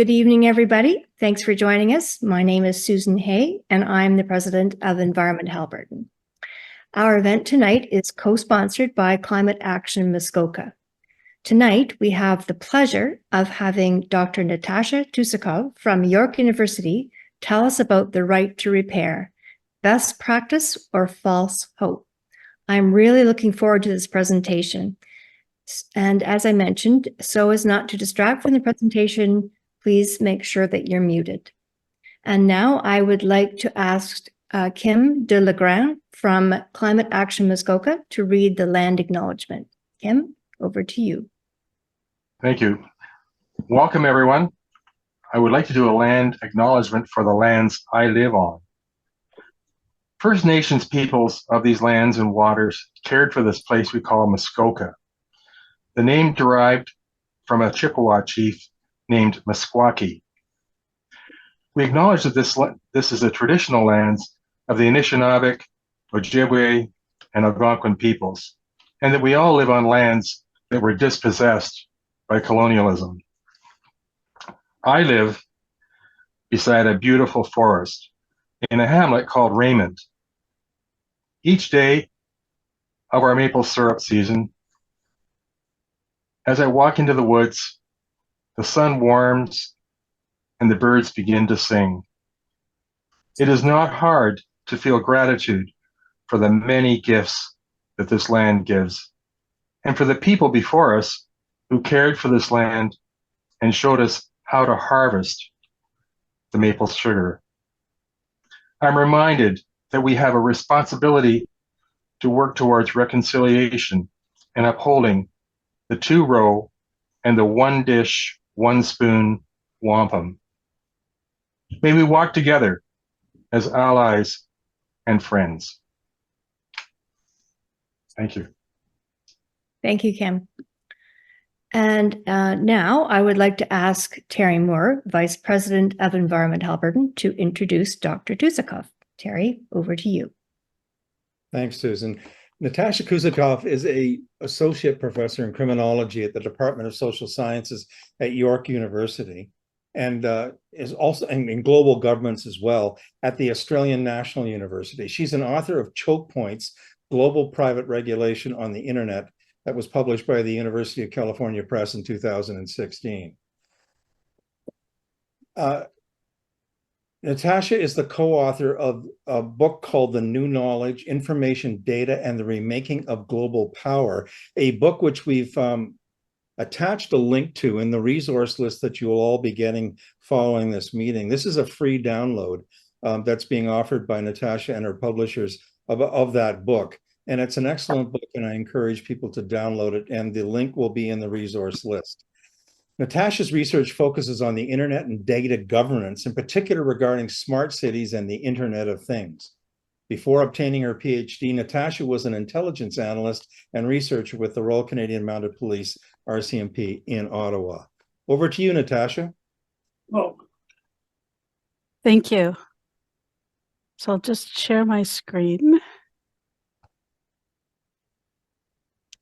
Good evening, everybody. Thanks for joining us. My name is Susan Hay, and I'm the president of Environment Halberton. Our event tonight is co-sponsored by Climate Action Muskoka. Tonight, we have the pleasure of having Dr. Natasha Tusikov from York University tell us about the right to repair, best practice or false hope. I'm really looking forward to this presentation. And as I mentioned, so as not to distract from the presentation, please make sure that you're muted. And now I would like to ask Kim de Legrand from Climate Action Muskoka to read the land acknowledgement. Kim, over to you. Thank you. Welcome, everyone. I would like to do a land acknowledgement for the lands I live on. First Nations peoples of these lands and waters cared for this place we call Muskoka. The name derived from a Chippewa chief named Meskwaki. We acknowledge that this is the traditional lands of the Anishinaabe, Ojibwe, and Algonquin peoples, and that we all live on lands that were dispossessed by colonialism. I live beside a beautiful forest in a hamlet called Raymond. Each day of our maple syrup season, as I walk into the woods, the sun warms and the birds begin to sing. It is not hard to feel gratitude for the many gifts that this land gives, and for the people before us who cared for this land and showed us how to harvest the maple sugar. I'm reminded that we have a responsibility to work towards reconciliation and upholding the two-row and the one dish, one spoon wampum. May we walk together as allies and friends. Thank you. Thank you, Kim. And now I would like to ask Terry Moore, Vice President of Environment Halberton, to introduce Dr. Tusikov. Terry, over to you. Thanks, Susan. Natasha Tusikov is an associate professor in criminology at the Department of Social Sciences at York University, and is also in global governments as well at the Australian National University. She's an author of Choke Points, Global Private Regulation on the Internet, that was published by the University of California Press in 2016. Natasha is the co-author of a book called The New Knowledge, Information, Data, and the Remaking of Global Power, a book which we've attached a link to in the resource list that you will all be getting following this meeting. This is a free download that's being offered by Natasha and her publishers of that book. And it's an excellent book, and I encourage people to download it, and the link will be in the resource list. Natasha's research focuses on the internet and data governance, in particular regarding smart cities and the Internet of Things. Before obtaining her PhD, Natasha was an intelligence analyst and researcher with the Royal Canadian Mounted Police, RCMP, in Ottawa. Over to you, Natasha. Oh. Thank you. So I'll just share my screen.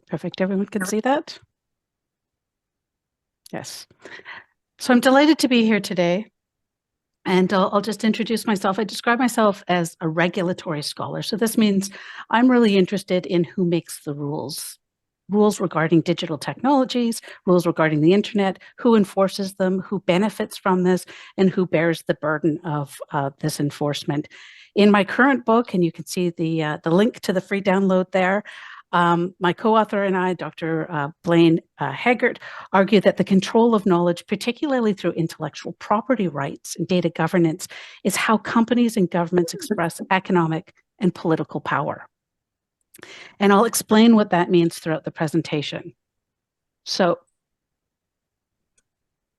Perfect. Everyone can see that? Yes. So I'm delighted to be here today. And I'll just introduce myself. I describe myself as a regulatory scholar. So this means I'm really interested in who makes the rules. Rules regarding digital technologies, rules regarding the internet, who enforces them, who benefits from this, and who bears the burden of this enforcement. In my current book, and you can see the link to the free download there, my co-author and I, Dr. Blaine Haggart, argue that the control of knowledge, particularly through intellectual property rights and data governance, is how companies and governments express economic and political power. And I'll explain what that means throughout the presentation. So,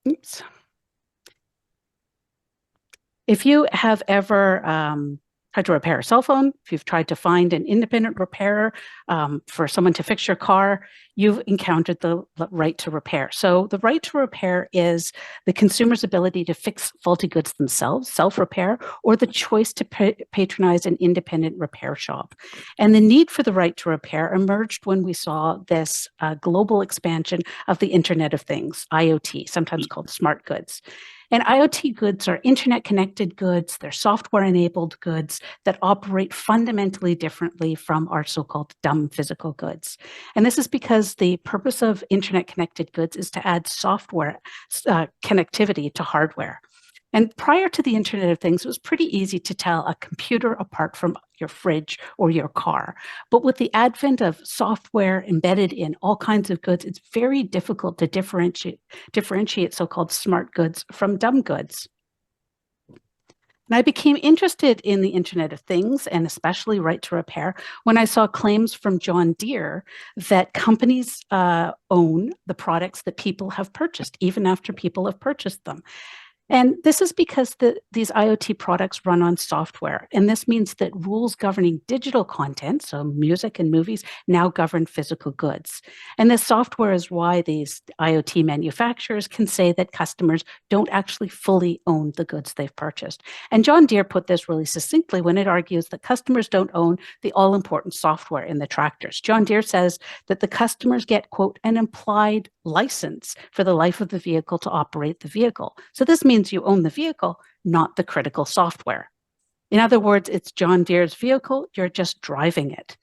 oops. If you have ever tried to repair a cell phone, if you've tried to find an independent repairer for someone to fix your car, you've encountered the right to repair. So the right to repair is the consumer's ability to fix faulty goods themselves, self-repair, or the choice to patronize an independent repair shop. And the need for the right to repair emerged when we saw this global expansion of the Internet of Things, IoT, sometimes called smart goods. And IoT goods are internet-connected goods. They're software-enabled goods that operate fundamentally differently from our so-called dumb physical goods. And this is because the purpose of internet-connected goods is to add software connectivity to hardware. And prior to the Internet of Things, it was pretty easy to tell a computer apart from your fridge or your car. But with the advent of software embedded in all kinds of goods, it's very difficult to differentiate so-called smart goods from dumb goods. And I became interested in the Internet of Things, and especially right to repair, when I saw claims from John Deere that companies own the products that people have purchased, even after people have purchased them. And this is because these IoT products run on software. And this means that rules governing digital content, so music and movies, now govern physical goods. And this software is why these IoT manufacturers can say that customers don't actually fully own the goods they've purchased. And John Deere put this really succinctly when it argues that customers don't own the all-important software in the tractors. John Deere says that the customers get, quote, an implied license for the life of the vehicle to operate the vehicle. So this means you own the vehicle, not the critical software. In other words, it's John Deere's vehicle, you're just driving it.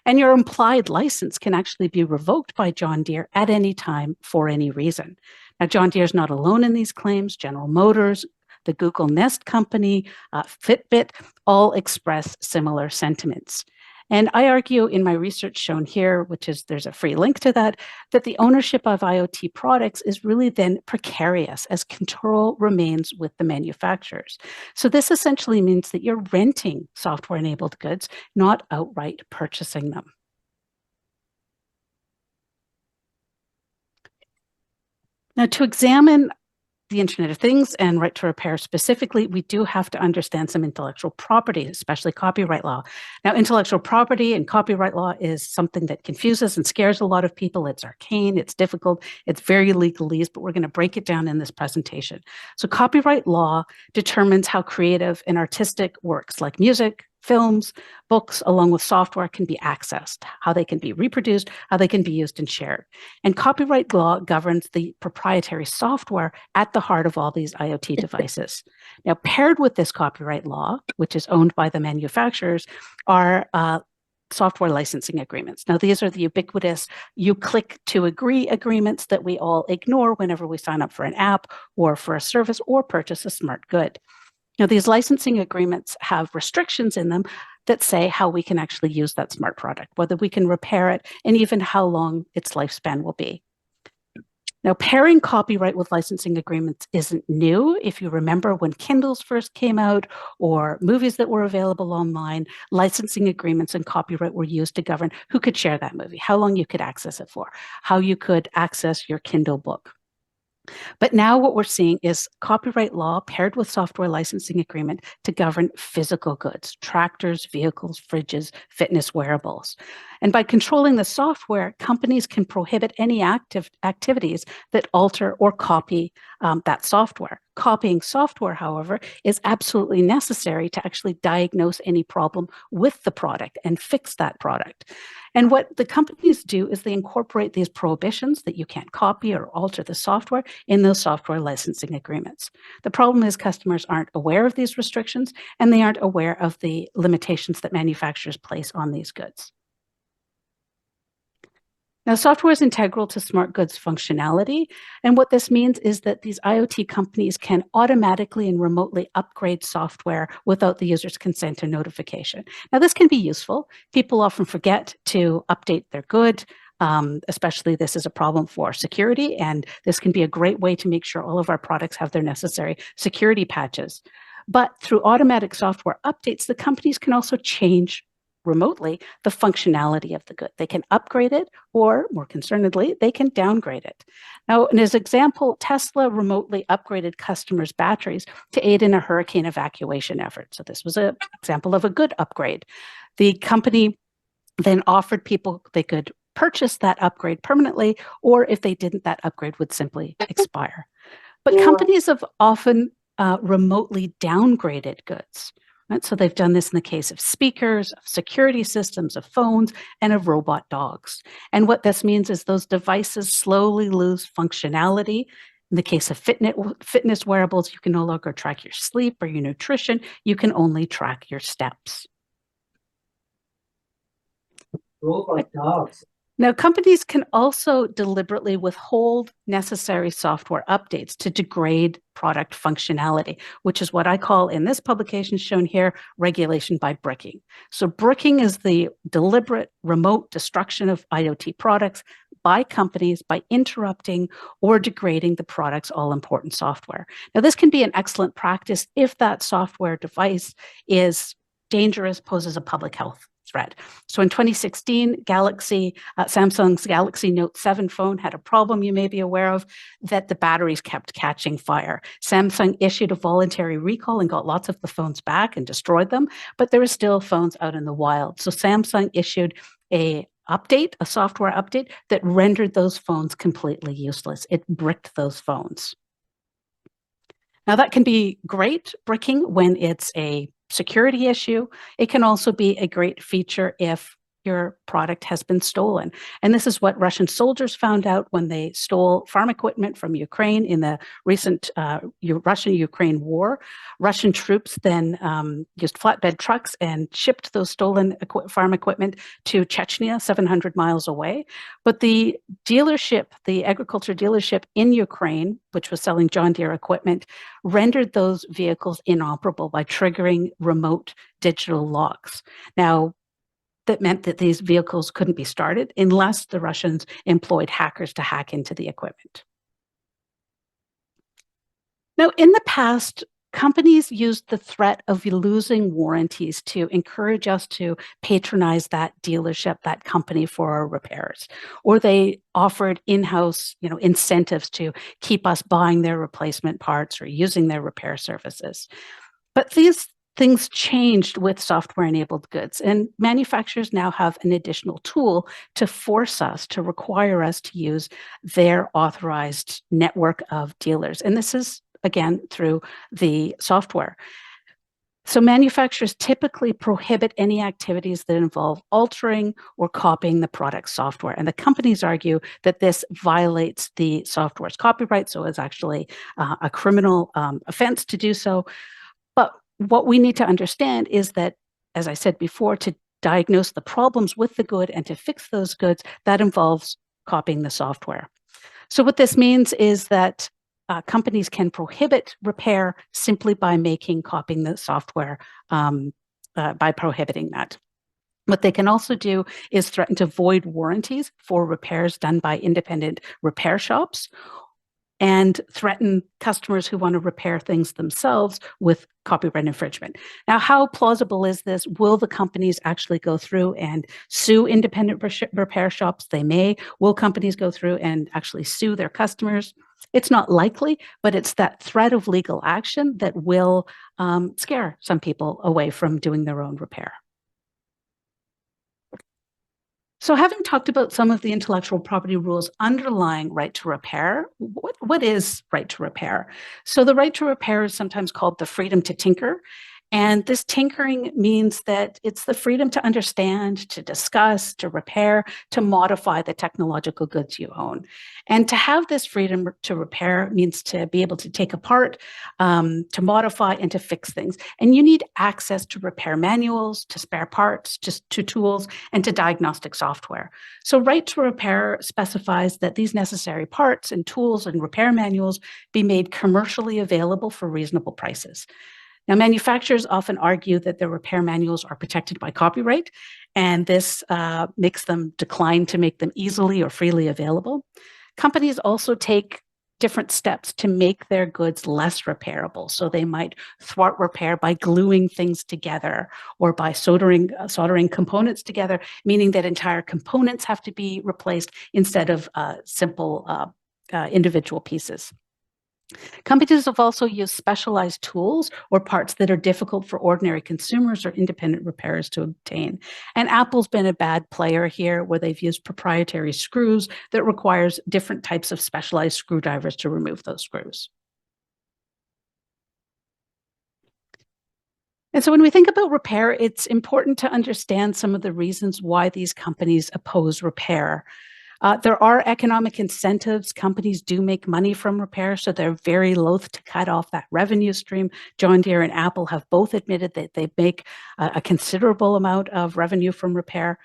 And your implied license can actually be revoked by John Deere at any time for any reason. Now, John Deere's not alone in these claims. General Motors, the Google Nest company, Fitbit, all express similar sentiments. And I argue in my research shown here, which is there's a free link to that the ownership of IoT products is really then precarious as control remains with the manufacturers. So this essentially means that you're renting software-enabled goods, not outright purchasing them. Now, to examine the Internet of Things and right to repair specifically, we do have to understand some intellectual property, especially copyright law. Now, intellectual property and copyright law is something that confuses and scares a lot of people. It's arcane, it's difficult, it's very legalese, but we're going to break it down in this presentation. So copyright law determines how creative and artistic works like music, films, books, along with software can be accessed, how they can be reproduced, how they can be used and shared. And copyright law governs the proprietary software at the heart of all these IoT devices. Now, paired with this copyright law, which is owned by the manufacturers, are software licensing agreements. Now, these are the ubiquitous you click to agree agreements that we all ignore whenever we sign up for an app or for a service or purchase a smart good. Now, these licensing agreements have restrictions in them that say how we can actually use that smart product, whether we can repair it, and even how long its lifespan will be. Now, pairing copyright with licensing agreements isn't new. If you remember when Kindles first came out or movies that were available online, licensing agreements and copyright were used to govern who could share that movie, how long you could access it for, how you could access your Kindle book. But now what we're seeing is copyright law paired with software licensing agreement to govern physical goods, tractors, vehicles, fridges, fitness wearables. And by controlling the software, companies can prohibit any activities that alter or copy that software. Copying software, however, is absolutely necessary to actually diagnose any problem with the product and fix that product. And what the companies do is they incorporate these prohibitions that you can't copy or alter the software in those software licensing agreements. The problem is customers aren't aware of these restrictions and they aren't aware of the limitations that manufacturers place on these goods. Now, software is integral to smart goods functionality. And what this means is that these IoT companies can automatically and remotely upgrade software without the user's consent or notification. Now, this can be useful. People often forget to update their good. Especially this is a problem for security, and this can be a great way to make sure all of our products have their necessary security patches. But through automatic software updates, the companies can also change remotely the functionality of the good. They can upgrade it, or more concernedly, they can downgrade it. Now, in as example, Tesla remotely upgraded customers' batteries to aid in a hurricane evacuation effort. So this was an example of a good upgrade. The company then offered people they could purchase that upgrade permanently, or if they didn't, that upgrade would simply expire. But companies have often remotely downgraded goods. Right? So they've done this in the case of speakers, of security systems, of phones, and of robot dogs. And what this means is those devices slowly lose functionality In the case of fitness wearables, you can no longer track your sleep or your nutrition. You can only track your steps. Like dogs. Now, companies can also deliberately withhold necessary software updates to degrade product functionality, which is what I call in this publication shown here, regulation by bricking. So bricking is the deliberate remote destruction of IoT products by companies by interrupting or degrading the product's all-important software. Now, this can be an excellent practice if that software device is dangerous, poses a public health threat. So in 2016, Samsung's Galaxy Note 7 phone had a problem you may be aware of, that the batteries kept catching fire. Samsung issued a voluntary recall and got lots of the phones back and destroyed them, but there were still phones out in the wild. So Samsung issued a software update that rendered those phones completely useless. It bricked those phones. Now that can be great bricking when it's a security issue. It can also be a great feature if your product has been stolen. And this is what Russian soldiers found out when they stole farm equipment from Ukraine in the recent Russian-Ukraine war. Russian troops then used flatbed trucks and shipped those stolen farm equipment to Chechnya, 700 miles away. But the agriculture dealership in Ukraine, which was selling John Deere equipment, rendered those vehicles inoperable by triggering remote digital locks. Now, that meant that these vehicles couldn't be started unless the Russians employed hackers to hack into the equipment. Now, in the past, companies used the threat of losing warranties to encourage us to patronize that dealership, that company for our repairs. Or they offered in-house, incentives to keep us buying their replacement parts or using their repair services. But these things changed with software-enabled goods, and manufacturers now have an additional tool to require us to use their authorized network of dealers. And this is, again, through the software. So manufacturers typically prohibit any activities that involve altering or copying the product's software. And the companies argue that this violates the software's copyright, so it's actually a criminal offense to do so. But what we need to understand is that, as I said before, to diagnose the problems with the good and to fix those goods, that involves copying the software. So what this means is that companies can prohibit repair simply by copying the software, by prohibiting that. What they can also do is threaten to void warranties for repairs done by independent repair shops, and threaten customers who want to repair things themselves with copyright infringement. Now, how plausible is this? Will the companies actually go through and sue independent repair shops? They may. Will companies go through and actually sue their customers? It's not likely, but it's that threat of legal action that will scare some people away from doing their own repair. So having talked about some of the intellectual property rules underlying right to repair, what is right to repair? So the right to repair is sometimes called the freedom to tinker. And this tinkering means that it's the freedom to understand, to discuss, to repair, to modify the technological goods you own. And to have this freedom to repair means to be able to take apart, to modify, and to fix things. And you need access to repair manuals, to spare parts, to tools, and to diagnostic software. So right to repair specifies that these necessary parts and tools and repair manuals be made commercially available for reasonable prices. Now, manufacturers often argue that their repair manuals are protected by copyright, and this makes them decline to make them easily or freely available. Companies also take different steps to make their goods less repairable. So they might thwart repair by gluing things together or by soldering components together, meaning that entire components have to be replaced instead of simple individual pieces. Companies have also used specialized tools or parts that are difficult for ordinary consumers or independent repairers to obtain. And Apple's been a bad player here, where they've used proprietary screws that requires different types of specialized screwdrivers to remove those screws. And so when we think about repair, it's important to understand some of the reasons why these companies oppose repair. There are economic incentives. Companies do make money from repair, so they're very loath to cut off that revenue stream. John Deere and Apple have both admitted that they make a considerable amount of revenue from repair.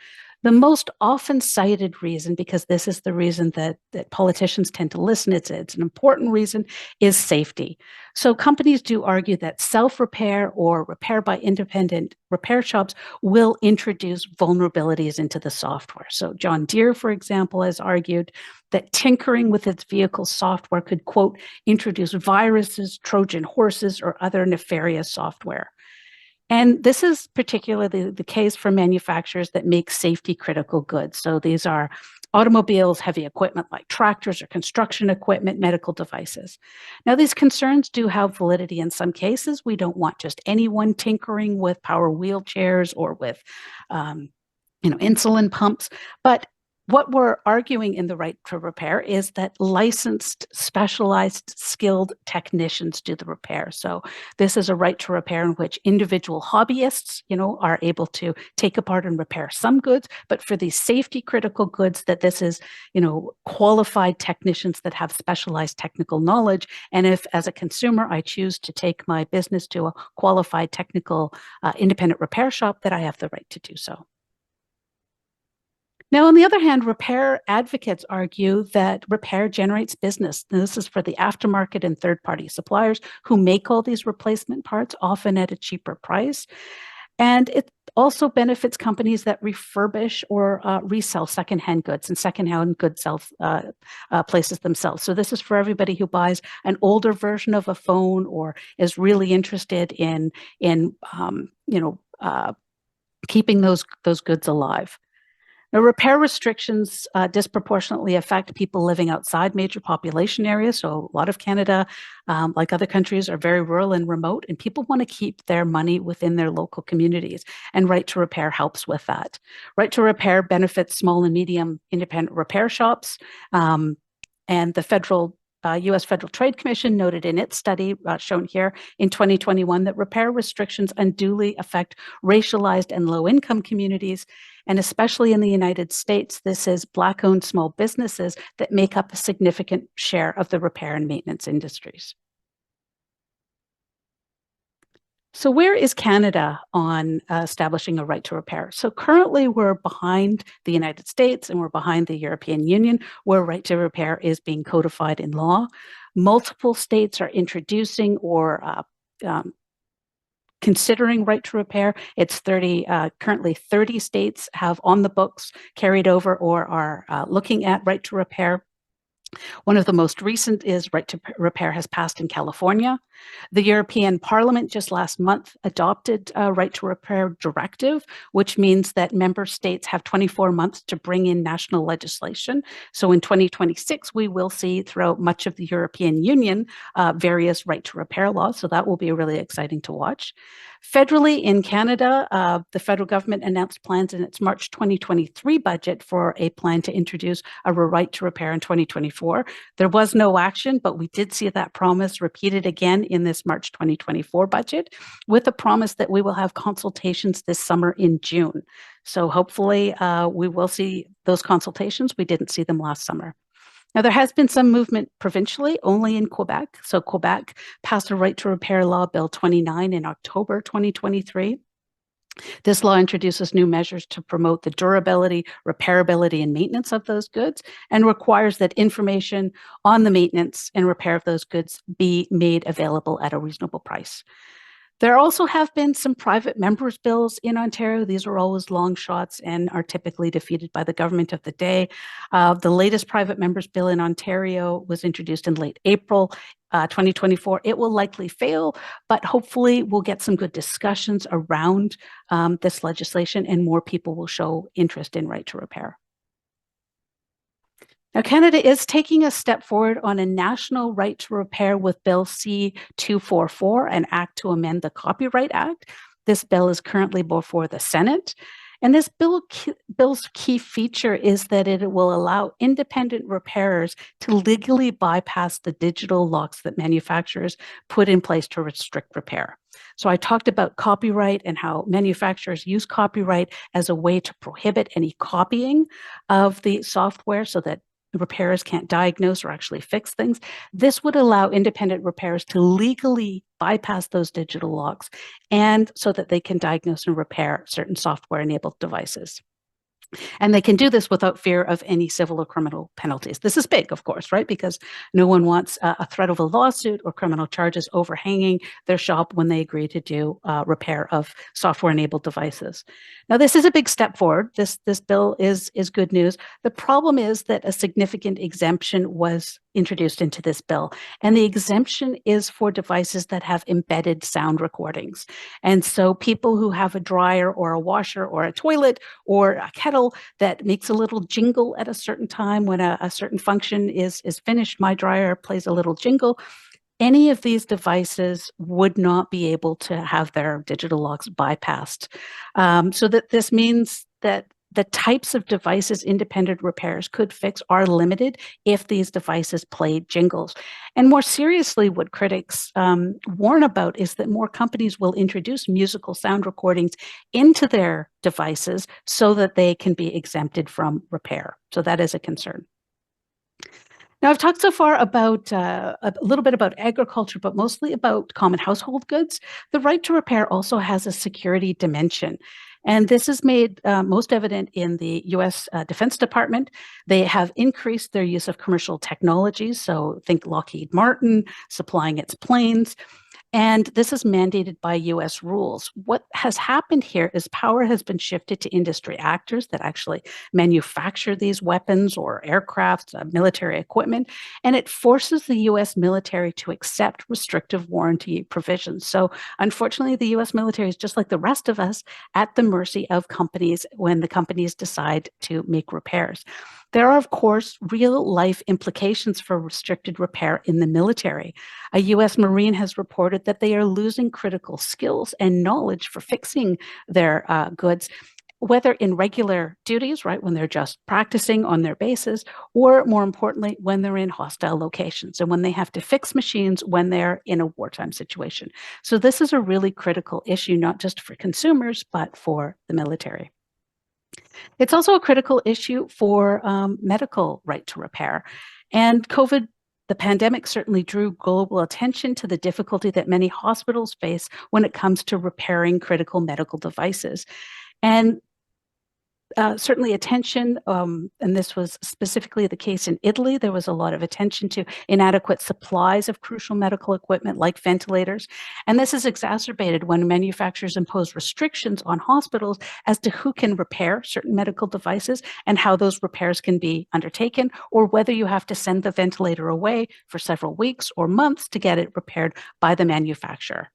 The most often cited reason, because this is the reason that politicians tend to listen, it's an important reason, is safety. So companies do argue that self-repair or repair by independent repair shops will introduce vulnerabilities into the software. So John Deere, for example, has argued that tinkering with its vehicle software could, quote, introduce viruses, Trojan horses, or other nefarious software. And this is particularly the case for manufacturers that make safety critical goods. So these are automobiles, heavy equipment like tractors or construction equipment, medical devices. Now, these concerns do have validity in some cases. We don't want just anyone tinkering with power wheelchairs or with insulin pumps, but what we're arguing in the right to repair is that licensed, specialized, skilled technicians do the repair. So this is a right to repair in which individual hobbyists, are able to take apart and repair some goods, but for these safety critical goods, that this is, qualified technicians that have specialized technical knowledge. And if, as a consumer, I choose to take my business to a qualified technical independent repair shop, that I have the right to do so. Now, on the other hand, repair advocates argue that repair generates business. And this is for the aftermarket and third-party suppliers who make all these replacement parts, often at a cheaper price. And it also benefits companies that refurbish or resell secondhand goods, and secondhand goods sell places themselves. So this is for everybody who buys an older version of a phone or is really interested in keeping those goods alive. Now, repair restrictions disproportionately affect people living outside major population areas. So a lot of Canada, like other countries, are very rural and remote, and people want to keep their money within their local communities. And right to repair helps with that. Right to repair benefits small and medium independent repair shops. And the U.S. Federal Trade Commission noted in its study, shown here in 2021, that repair restrictions unduly affect racialized and low-income communities. And especially in the United States, this is Black-owned small businesses that make up a significant share of the repair and maintenance industries. So where is Canada on establishing a right to repair? So currently we're behind the United States and we're behind the European Union, where right to repair is being codified in law. Multiple states are introducing or considering right to repair. It's currently 30 states have on the books carried over or are looking at right to repair. One of the most recent is right to repair has passed in California. The European Parliament just last month adopted a right to repair directive, which means that member states have 24 months to bring in national legislation. So in 2026, we will see throughout much of the European Union various right to repair laws. So that will be really exciting to watch. Federally in Canada, the federal government announced plans in its March 2023 budget for a plan to introduce a right to repair in 2024. There was no action, but we did see that promise repeated again in this March 2024 budget, with a promise that we will have consultations this summer in June. So hopefully we will see those consultations. We didn't see them last summer. Now, there has been some movement provincially, only in Quebec. So Quebec passed a right to repair law, Bill 29, in October 2023. This law introduces new measures to promote the durability, repairability, and maintenance of those goods, and requires that information on the maintenance and repair of those goods be made available at a reasonable price. There also have been some private members' bills in Ontario. These are always long shots and are typically defeated by the government of the day. The latest private members' bill in Ontario was introduced in late April 2024. It will likely fail, but hopefully we'll get some good discussions around this legislation and more people will show interest in right to repair. Now, Canada is taking a step forward on a national right to repair with Bill C-244, an act to amend the Copyright Act. This bill is currently before the Senate. And this bill's key feature is that it will allow independent repairers to legally bypass the digital locks that manufacturers put in place to restrict repair. So I talked about copyright and how manufacturers use copyright as a way to prohibit any copying of the software so that repairers can't diagnose or actually fix things. This would allow independent repairers to legally bypass those digital logs and so that they can diagnose and repair certain software-enabled devices. And they can do this without fear of any civil or criminal penalties. This is big, of course, right? Because no one wants a threat of a lawsuit or criminal charges overhanging their shop when they agree to do repair of software-enabled devices. Now, this is a big step forward. This bill is good news. The problem is that a significant exemption was introduced into this bill, and the exemption is for devices that have embedded sound recordings. And so people who have a dryer or a washer or a toilet or a kettle that makes a little jingle at a certain time when a certain function is finished, my dryer plays a little jingle, any of these devices would not be able to have their digital logs bypassed. So that this means that the types of devices independent repairers could fix are limited if these devices play jingles. And more seriously, what critics warn about is that more companies will introduce musical sound recordings into their devices so that they can be exempted from repair. So that is a concern. Now, I've talked so far about a little bit about agriculture, but mostly about common household goods. The right to repair also has a security dimension. And this is made most evident in the US Defense Department. They have increased their use of commercial technologies. So think Lockheed Martin supplying its planes. And this is mandated by US rules. What has happened here is power has been shifted to industry actors that actually manufacture these weapons or aircraft, military equipment, and it forces the US military to accept restrictive warranty provisions. So unfortunately, the US military is just like the rest of us at the mercy of companies when the companies decide to make repairs. There are, of course, real life implications for restricted repair in the military. A US Marine has reported that they are losing critical skills and knowledge for fixing their goods, whether in regular duties, right, when they're just practicing on their bases, or more importantly, when they're in hostile locations and when they have to fix machines when they're in a wartime situation. So this is a really critical issue, not just for consumers, but for the military. It's also a critical issue for medical right to repair. And COVID, the pandemic certainly drew global attention to the difficulty that many hospitals face when it comes to repairing critical medical devices. And certainly attention, and this was specifically the case in Italy, there was a lot of attention to inadequate supplies of crucial medical equipment like ventilators. And this is exacerbated when manufacturers impose restrictions on hospitals as to who can repair certain medical devices and how those repairs can be undertaken, or whether you have to send the ventilator away for several weeks or months to get it repaired by the manufacturer.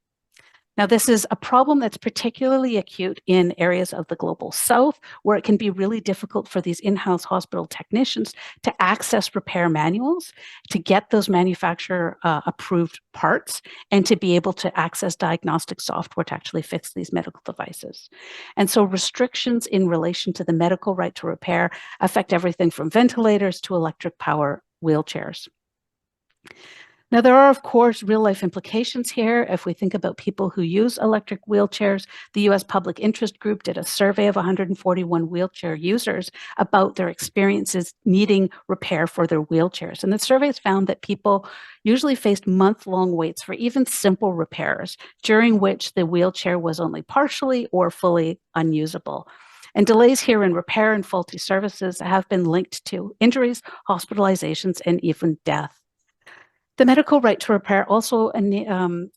Now, this is a problem that's particularly acute in areas of the global south, where it can be really difficult for these in-house hospital technicians to access repair manuals, to get those manufacturer approved parts, and to be able to access diagnostic software to actually fix these medical devices. And so restrictions in relation to the medical right to repair affect everything from ventilators to electric power wheelchairs. Now, there are, of course, real-life implications here. If we think about people who use electric wheelchairs, the U.S. Public Interest Group did a survey of 141 wheelchair users about their experiences needing repair for their wheelchairs. And the surveys found that people usually faced month-long waits for even simple repairs, during which the wheelchair was only partially or fully unusable. And delays here in repair and faulty services have been linked to injuries, hospitalizations, and even death. The medical right to repair also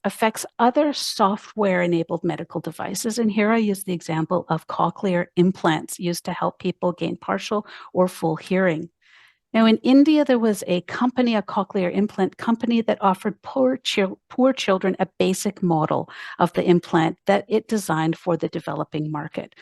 affects other software-enabled medical devices. And here I use the example of cochlear implants used to help people gain partial or full hearing. Now, in India, there was a company, a cochlear implant company, that offered poor children a basic model of the implant that it designed for the developing market.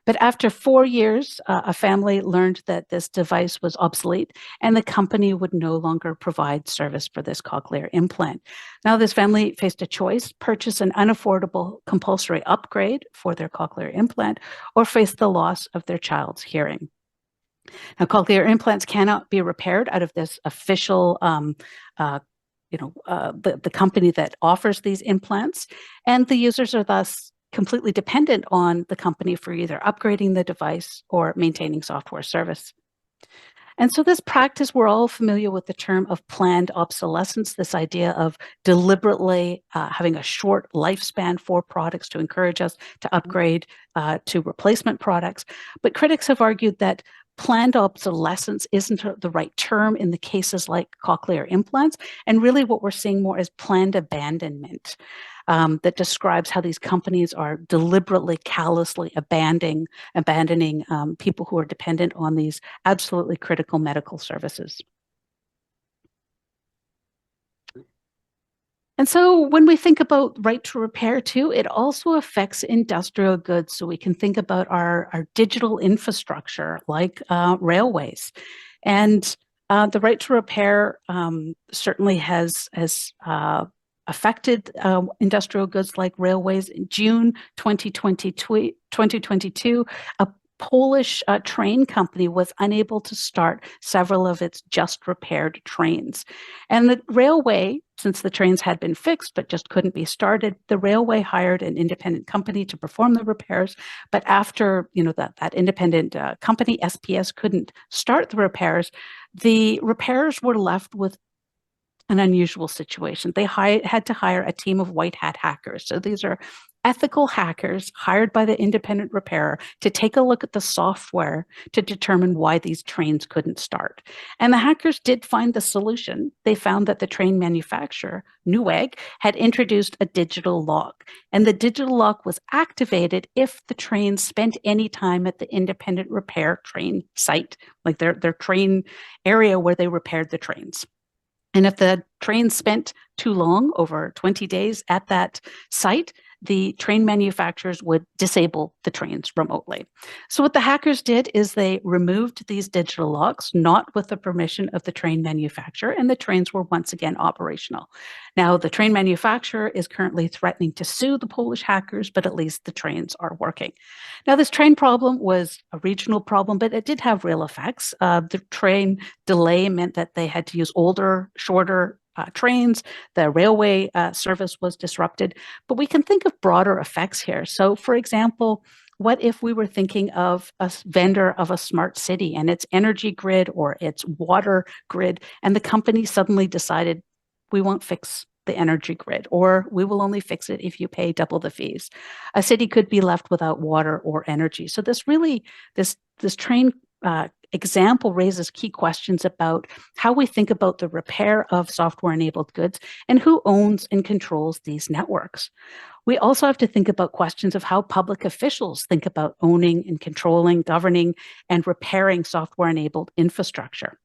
But after 4 years, a family learned that this device was obsolete and the company would no longer provide service for this cochlear implant. Now, this family faced a choice: purchase an unaffordable compulsory upgrade for their cochlear implant or face the loss of their child's hearing. Now, cochlear implants cannot be repaired out of this official the company that offers these implants, and the users are thus completely dependent on the company for either upgrading the device or maintaining software service. And so this practice, we're all familiar with the term of planned obsolescence, this idea of deliberately having a short lifespan for products to encourage us to upgrade to replacement products. But critics have argued that planned obsolescence isn't the right term in the cases like cochlear implants. And really what we're seeing more is planned abandonment. That describes how these companies are deliberately, callously abandoning people who are dependent on these absolutely critical medical services. And so when we think about right to repair too, it also affects industrial goods. So we can think about our digital infrastructure like railways. And the right to repair certainly has affected industrial goods like railways. In June 2022, a Polish train company was unable to start several of its just repaired trains. And the railway, since the trains had been fixed but just couldn't be started, the railway hired an independent company to perform the repairs. But after that independent company, SPS, couldn't start the repairs were left with an unusual situation. They had to hire a team of white hat hackers. So these are ethical hackers hired by the independent repairer to take a look at the software to determine why these trains couldn't start. And the hackers did find the solution. They found that the train manufacturer, Newegg, had introduced a digital lock. And the digital lock was activated if the train spent any time at the independent repair train site, like their train area where they repaired the trains. And if the train spent too long, over 20 days at that site, the train manufacturers would disable the trains remotely. So what the hackers did is they removed these digital locks, not with the permission of the train manufacturer, and the trains were once again operational. Now, the train manufacturer is currently threatening to sue the Polish hackers, but at least the trains are working. Now, this train problem was a regional problem, but it did have real effects. The train delay meant that they had to use older, shorter trains. The railway service was disrupted, but we can think of broader effects here. So for example, what if we were thinking of a vendor of a smart city and its energy grid or its water grid, and the company suddenly decided, we won't fix the energy grid, or we will only fix it if you pay double the fees. A city could be left without water or energy. So this train example raises key questions about how we think about the repair of software-enabled goods and who owns and controls these networks. We also have to think about questions of how public officials think about owning and controlling, governing, and repairing software-enabled infrastructure.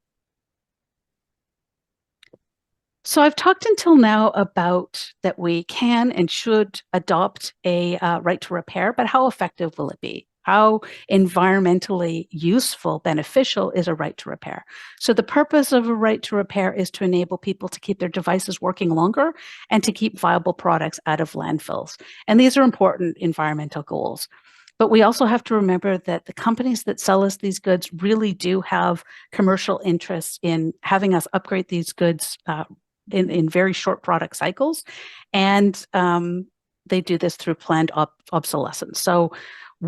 So I've talked until now about that we can and should adopt a right to repair, but how effective will it be? How environmentally useful, beneficial is a right to repair? So the purpose of a right to repair is to enable people to keep their devices working longer and to keep viable products out of landfills. And these are important environmental goals. But we also have to remember that the companies that sell us these goods really do have commercial interests in having us upgrade these goods in very short product cycles. And they do this through planned obsolescence. So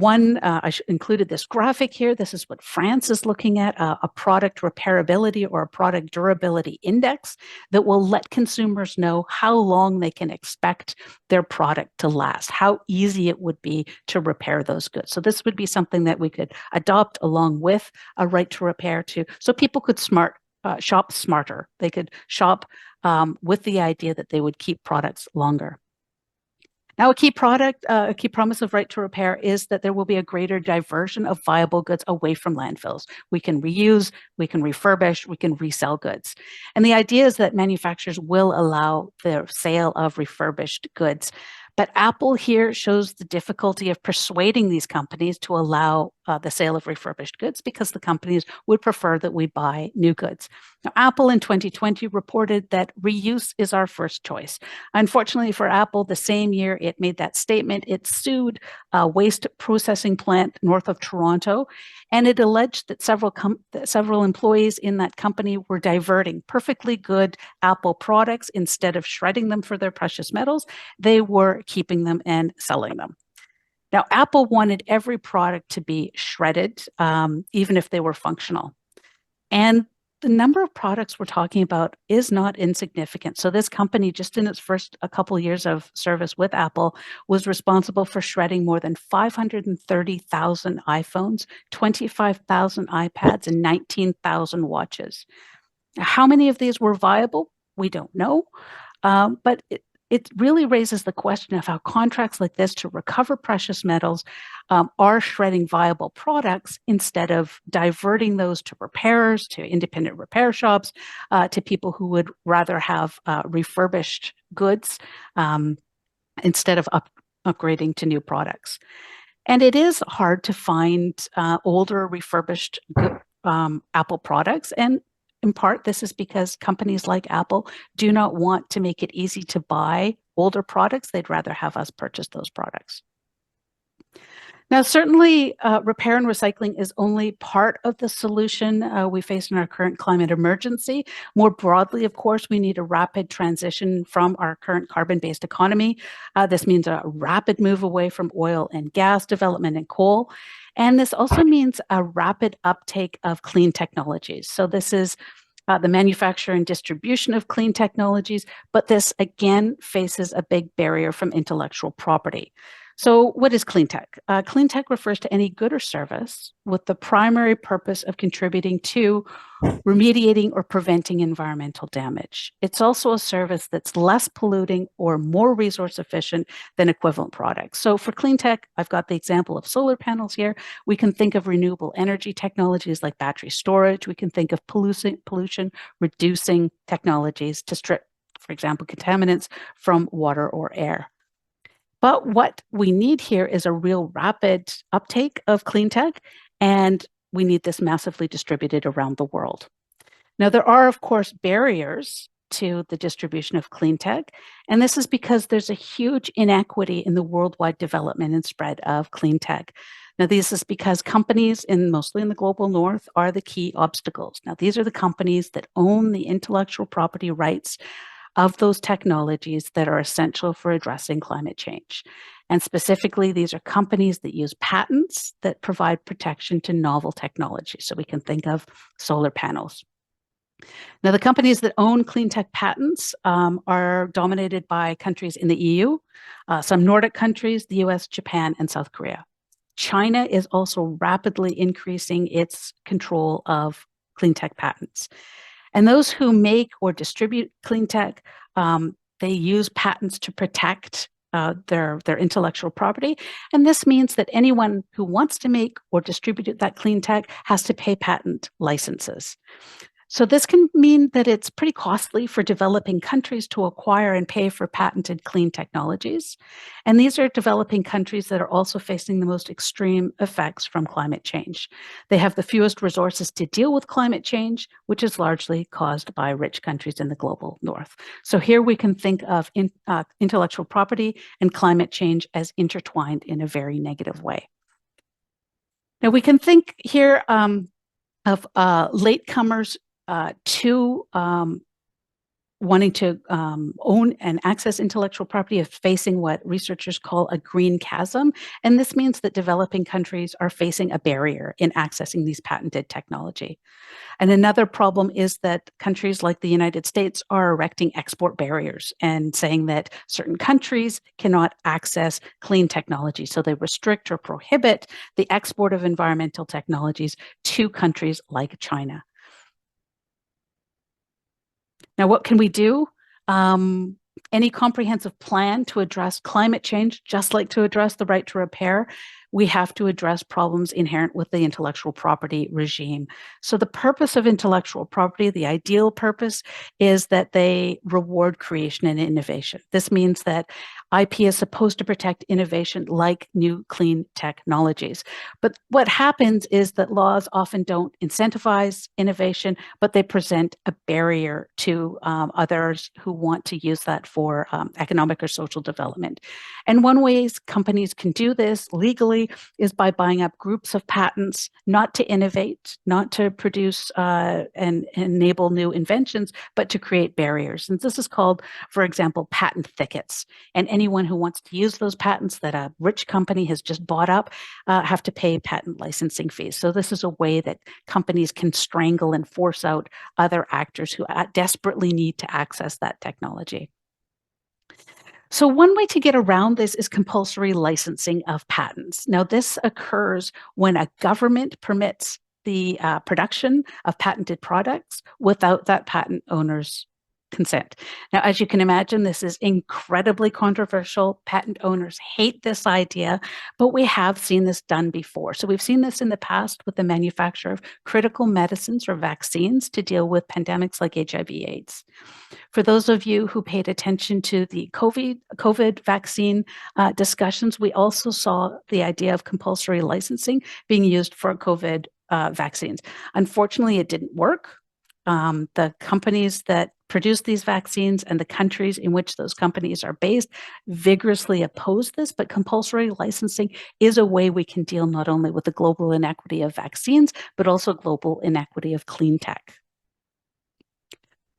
I included this graphic here. This is what France is looking at, a product repairability or a product durability index that will let consumers know how long they can expect their product to last, how easy it would be to repair those goods. So this would be something that we could adopt along with a right to repair too, so people could shop smarter. They could shop with the idea that they would keep products longer. Now, a key promise of right to repair is that there will be a greater diversion of viable goods away from landfills. We can reuse, we can refurbish, we can resell goods. And the idea is that manufacturers will allow the sale of refurbished goods. But Apple here shows the difficulty of persuading these companies to allow the sale of refurbished goods because the companies would prefer that we buy new goods. Now, Apple in 2020 reported that reuse is our first choice. Unfortunately for Apple, the same year it made that statement, it sued a waste processing plant north of Toronto, and it alleged that several employees in that company were diverting perfectly good Apple products. Instead of shredding them for their precious metals, they were keeping them and selling them. Now, Apple wanted every product to be shredded, even if they were functional. And the number of products we're talking about is not insignificant. So this company, just in its first a couple of years of service with Apple, was responsible for shredding more than 530,000 iPhones, 25,000 iPads, and 19,000 watches. Now, how many of these were viable? We don't know. But it really raises the question of how contracts like this to recover precious metals are shredding viable products instead of diverting those to repairers, to independent repair shops, to people who would rather have refurbished goods instead of upgrading to new products. And it is hard to find older refurbished Apple products. And in part, this is because companies like Apple do not want to make it easy to buy older products. They'd rather have us purchase those products. Now, certainly, repair and recycling is only part of the solution we face in our current climate emergency. More broadly, of course, we need a rapid transition from our current carbon-based economy. This means a rapid move away from oil and gas development and coal. And this also means a rapid uptake of clean technologies. So this is the manufacture and distribution of clean technologies, but this again faces a big barrier from intellectual property. So what is clean tech? Clean tech refers to any good or service with the primary purpose of contributing to remediating or preventing environmental damage. It's also a service that's less polluting or more resource efficient than equivalent products. So for clean tech, I've got the example of solar panels here. We can think of renewable energy technologies like battery storage. We can think of pollution reducing technologies to strip, for example, contaminants from water or air. But what we need here is a real rapid uptake of clean tech, and we need this massively distributed around the world. Now, there are, of course, barriers to the distribution of clean tech, and this is because there's a huge inequity in the worldwide development and spread of clean tech. Now, this is because companies, mostly in the global north, are the key obstacles. Now, these are the companies that own the intellectual property rights of those technologies that are essential for addressing climate change. And specifically, these are companies that use patents that provide protection to novel technologies. So we can think of solar panels. Now, the companies that own clean tech patents are dominated by countries in the EU, some Nordic countries, the US, Japan, and South Korea. China is also rapidly increasing its control of clean tech patents. And those who make or distribute clean tech, they use patents to protect their intellectual property. And this means that anyone who wants to make or distribute that clean tech has to pay patent licenses. So this can mean that it's pretty costly for developing countries to acquire and pay for patented clean technologies. And these are developing countries that are also facing the most extreme effects from climate change. They have the fewest resources to deal with climate change, which is largely caused by rich countries in the global north. So here we can think of intellectual property and climate change as intertwined in a very negative way. Now we can think here of latecomers to wanting to own and access intellectual property of facing what researchers call a green chasm. And this means that developing countries are facing a barrier in accessing these patented technology. And another problem is that countries like the United States are erecting export barriers and saying that certain countries cannot access clean technology. So they restrict or prohibit the export of environmental technologies to countries like China. Now, what can we do? any comprehensive plan to address climate change, just like to address the right to repair, we have to address problems inherent with the intellectual property regime. So the purpose of intellectual property, the ideal purpose, is that they reward creation and innovation. This means that IP is supposed to protect innovation like new clean technologies. But what happens is that laws often don't incentivize innovation, but they present a barrier to others who want to use that for economic or social development. And one way companies can do this legally is by buying up groups of patents, not to innovate, not to produce and enable new inventions, but to create barriers. And this is called, for example, patent thickets. And anyone who wants to use those patents that a rich company has just bought up have to pay patent licensing fees. So this is a way that companies can strangle and force out other actors who desperately need to access that technology. So one way to get around this is compulsory licensing of patents. Now, this occurs when a government permits the production of patented products without that patent owner's consent. Now, as you can imagine, this is incredibly controversial. Patent owners hate this idea, but we have seen this done before. So we've seen this in the past with the manufacture of critical medicines or vaccines to deal with pandemics like HIV/AIDS. For those of you who paid attention to the COVID vaccine discussions, we also saw the idea of compulsory licensing being used for COVID vaccines. Unfortunately, it didn't work. The companies that produce these vaccines and the countries in which those companies are based vigorously oppose this, but compulsory licensing is a way we can deal not only with the global inequity of vaccines, but also global inequity of clean tech.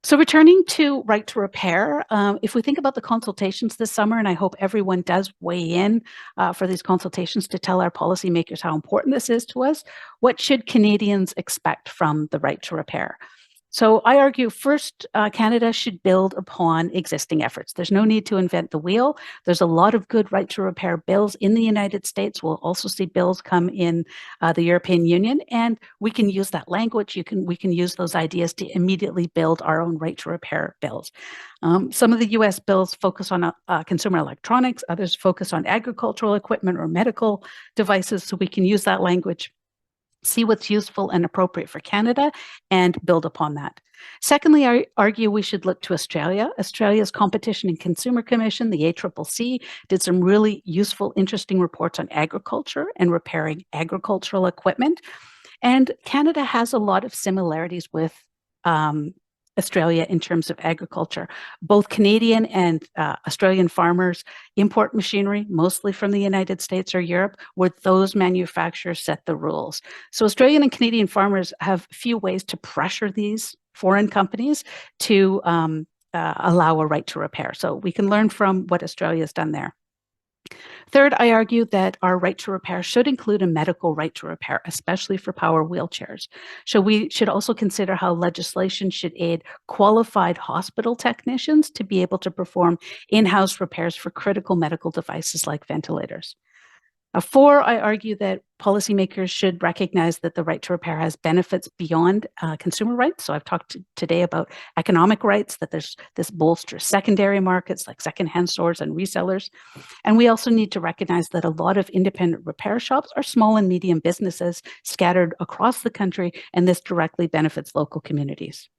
So returning to right to repair, if we think about the consultations this summer, and I hope everyone does weigh in for these consultations to tell our policymakers how important this is to us, what should Canadians expect from the right to repair? So I argue first, Canada should build upon existing efforts. There's no need to invent the wheel. There's a lot of good right to repair bills in the United States. We'll also see bills come in the European Union, and we can use that language. We can use those ideas to immediately build our own right to repair bills. Some of the US bills focus on consumer electronics, others focus on agricultural equipment or medical devices, so we can use that language, see what's useful and appropriate for Canada, and build upon that. Secondly, I argue we should look to Australia. Australia's Competition and Consumer Commission, the ACCC, did some really useful, interesting reports on agriculture and repairing agricultural equipment. And Canada has a lot of similarities with Australia in terms of agriculture. Both Canadian and Australian farmers import machinery, mostly from the United States or Europe, where those manufacturers set the rules. So Australian and Canadian farmers have few ways to pressure these foreign companies to allow a right to repair. So we can learn from what Australia has done there. Third, I argue that our right to repair should include a medical right to repair, especially for power wheelchairs. So we should also consider how legislation should aid qualified hospital technicians to be able to perform in-house repairs for critical medical devices like ventilators. Four, I argue that policymakers should recognize that the right to repair has benefits beyond consumer rights. So I've talked today about economic rights, that this bolsters secondary markets like secondhand stores and resellers. And we also need to recognize that a lot of independent repair shops are small and medium businesses scattered across the country, and this directly benefits local communities.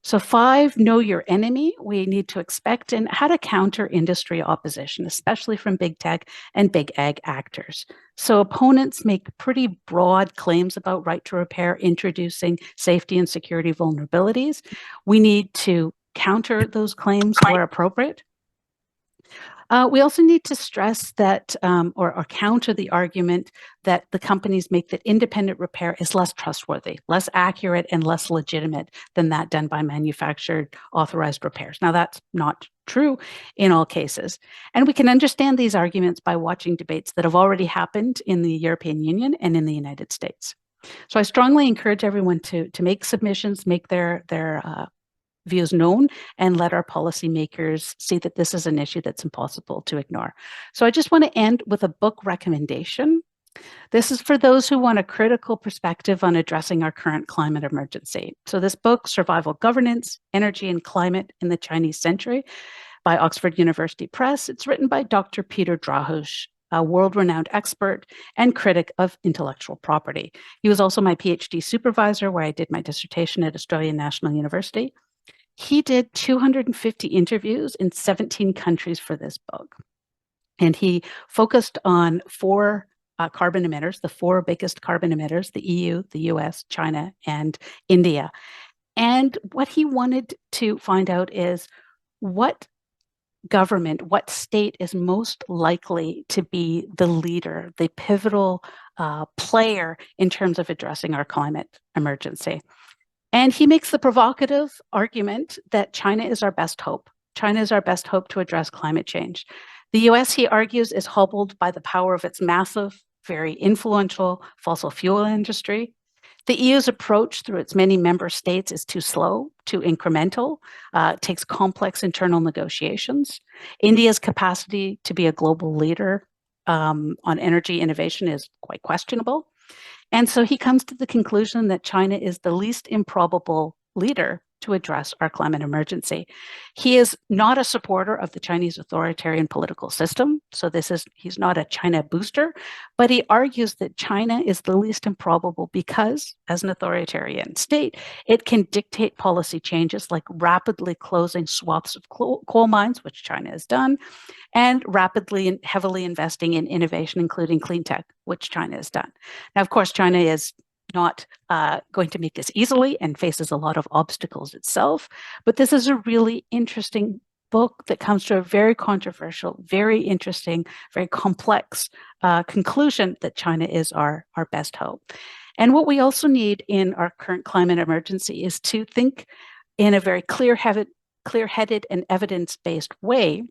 So 5, know your enemy. We need to expect and how to counter industry opposition, especially from big tech and big ag actors. So opponents make pretty broad claims about right to repair, introducing safety and security vulnerabilities. We need to counter those claims where appropriate. We also need to stress that or counter the argument that the companies make that independent repair is less trustworthy, less accurate, and less legitimate than that done by manufactured authorized repairs. Now, that's not true in all cases. And we can understand these arguments by watching debates that have already happened in the European Union and in the United States. So I strongly encourage everyone to make submissions, make their views known, and let our policymakers see that this is an issue that's impossible to ignore. So I just want to end with a book recommendation. This is for those who want a critical perspective on addressing our current climate emergency. So this book, Survival Governance, Energy and Climate in the Chinese Century by Oxford University Press, it's written by Dr. Peter Drahush, a world-renowned expert and critic of intellectual property. He was also my PhD supervisor where I did my dissertation at Australian National University. He did 250 interviews in 17 countries for this book. And he focused on four carbon emitters, the four biggest carbon emitters, the EU, the US, China, and India. And what he wanted to find out is what government, what state is most likely to be the leader, the pivotal player in terms of addressing our climate emergency. And he makes the provocative argument that China is our best hope. China is our best hope to address climate change. The US, he argues, is hobbled by the power of its massive, very influential fossil fuel industry. The EU's approach through its many member states is too slow, too incremental, takes complex internal negotiations. India's capacity to be a global leader on energy innovation is quite questionable. And so he comes to the conclusion that China is the least improbable leader to address our climate emergency. He is not a supporter of the Chinese authoritarian political system. So he's not a China booster, but he argues that China is the least improbable because, as an authoritarian state, it can dictate policy changes like rapidly closing swaths of coal mines, which China has done, and rapidly and heavily investing in innovation, including clean tech, which China has done. Now, of course, China is not going to make this easily and faces a lot of obstacles itself. But this is a really interesting book that comes to a very controversial, very interesting, very complex conclusion that China is our best hope. And what we also need in our current climate emergency is to think in a very clear-headed and evidence-based way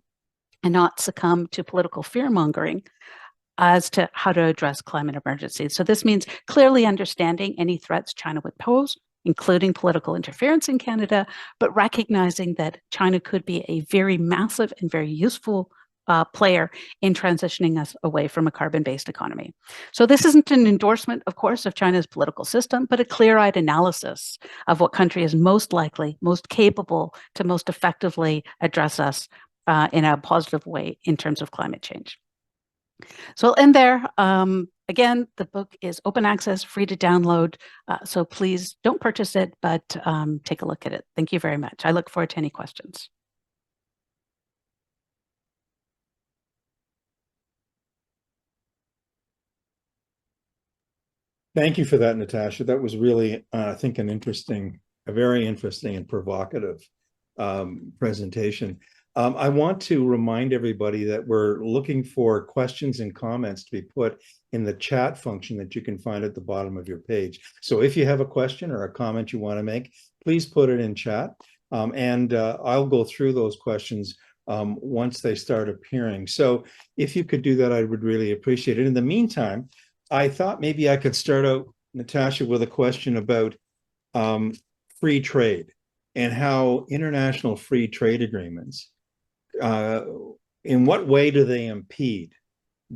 and not succumb to political fear-mongering as to how to address climate emergency. So this means clearly understanding any threats China would pose, including political interference in Canada, but recognizing that China could be a very massive and very useful player in transitioning us away from a carbon-based economy. So this isn't an endorsement, of course, of China's political system, but a clear-eyed analysis of what country is most likely, most capable to most effectively address us in a positive way in terms of climate change. So I'll end there. Again, the book is open access, free to download. So please don't purchase it, but take a look at it. Thank you very much. I look forward to any questions. Thank you for that, Natasha. That was really, I think, a very interesting and provocative presentation. I want to remind everybody that we're looking for questions and comments to be put in the chat function that you can find at the bottom of your page. So if you have a question or a comment you want to make, please put it in chat. And I'll go through those questions once they start appearing. So if you could do that, I would really appreciate it. In the meantime, I thought maybe I could start out, Natasha, with a question about free trade and how international free trade agreements, in what way do they impede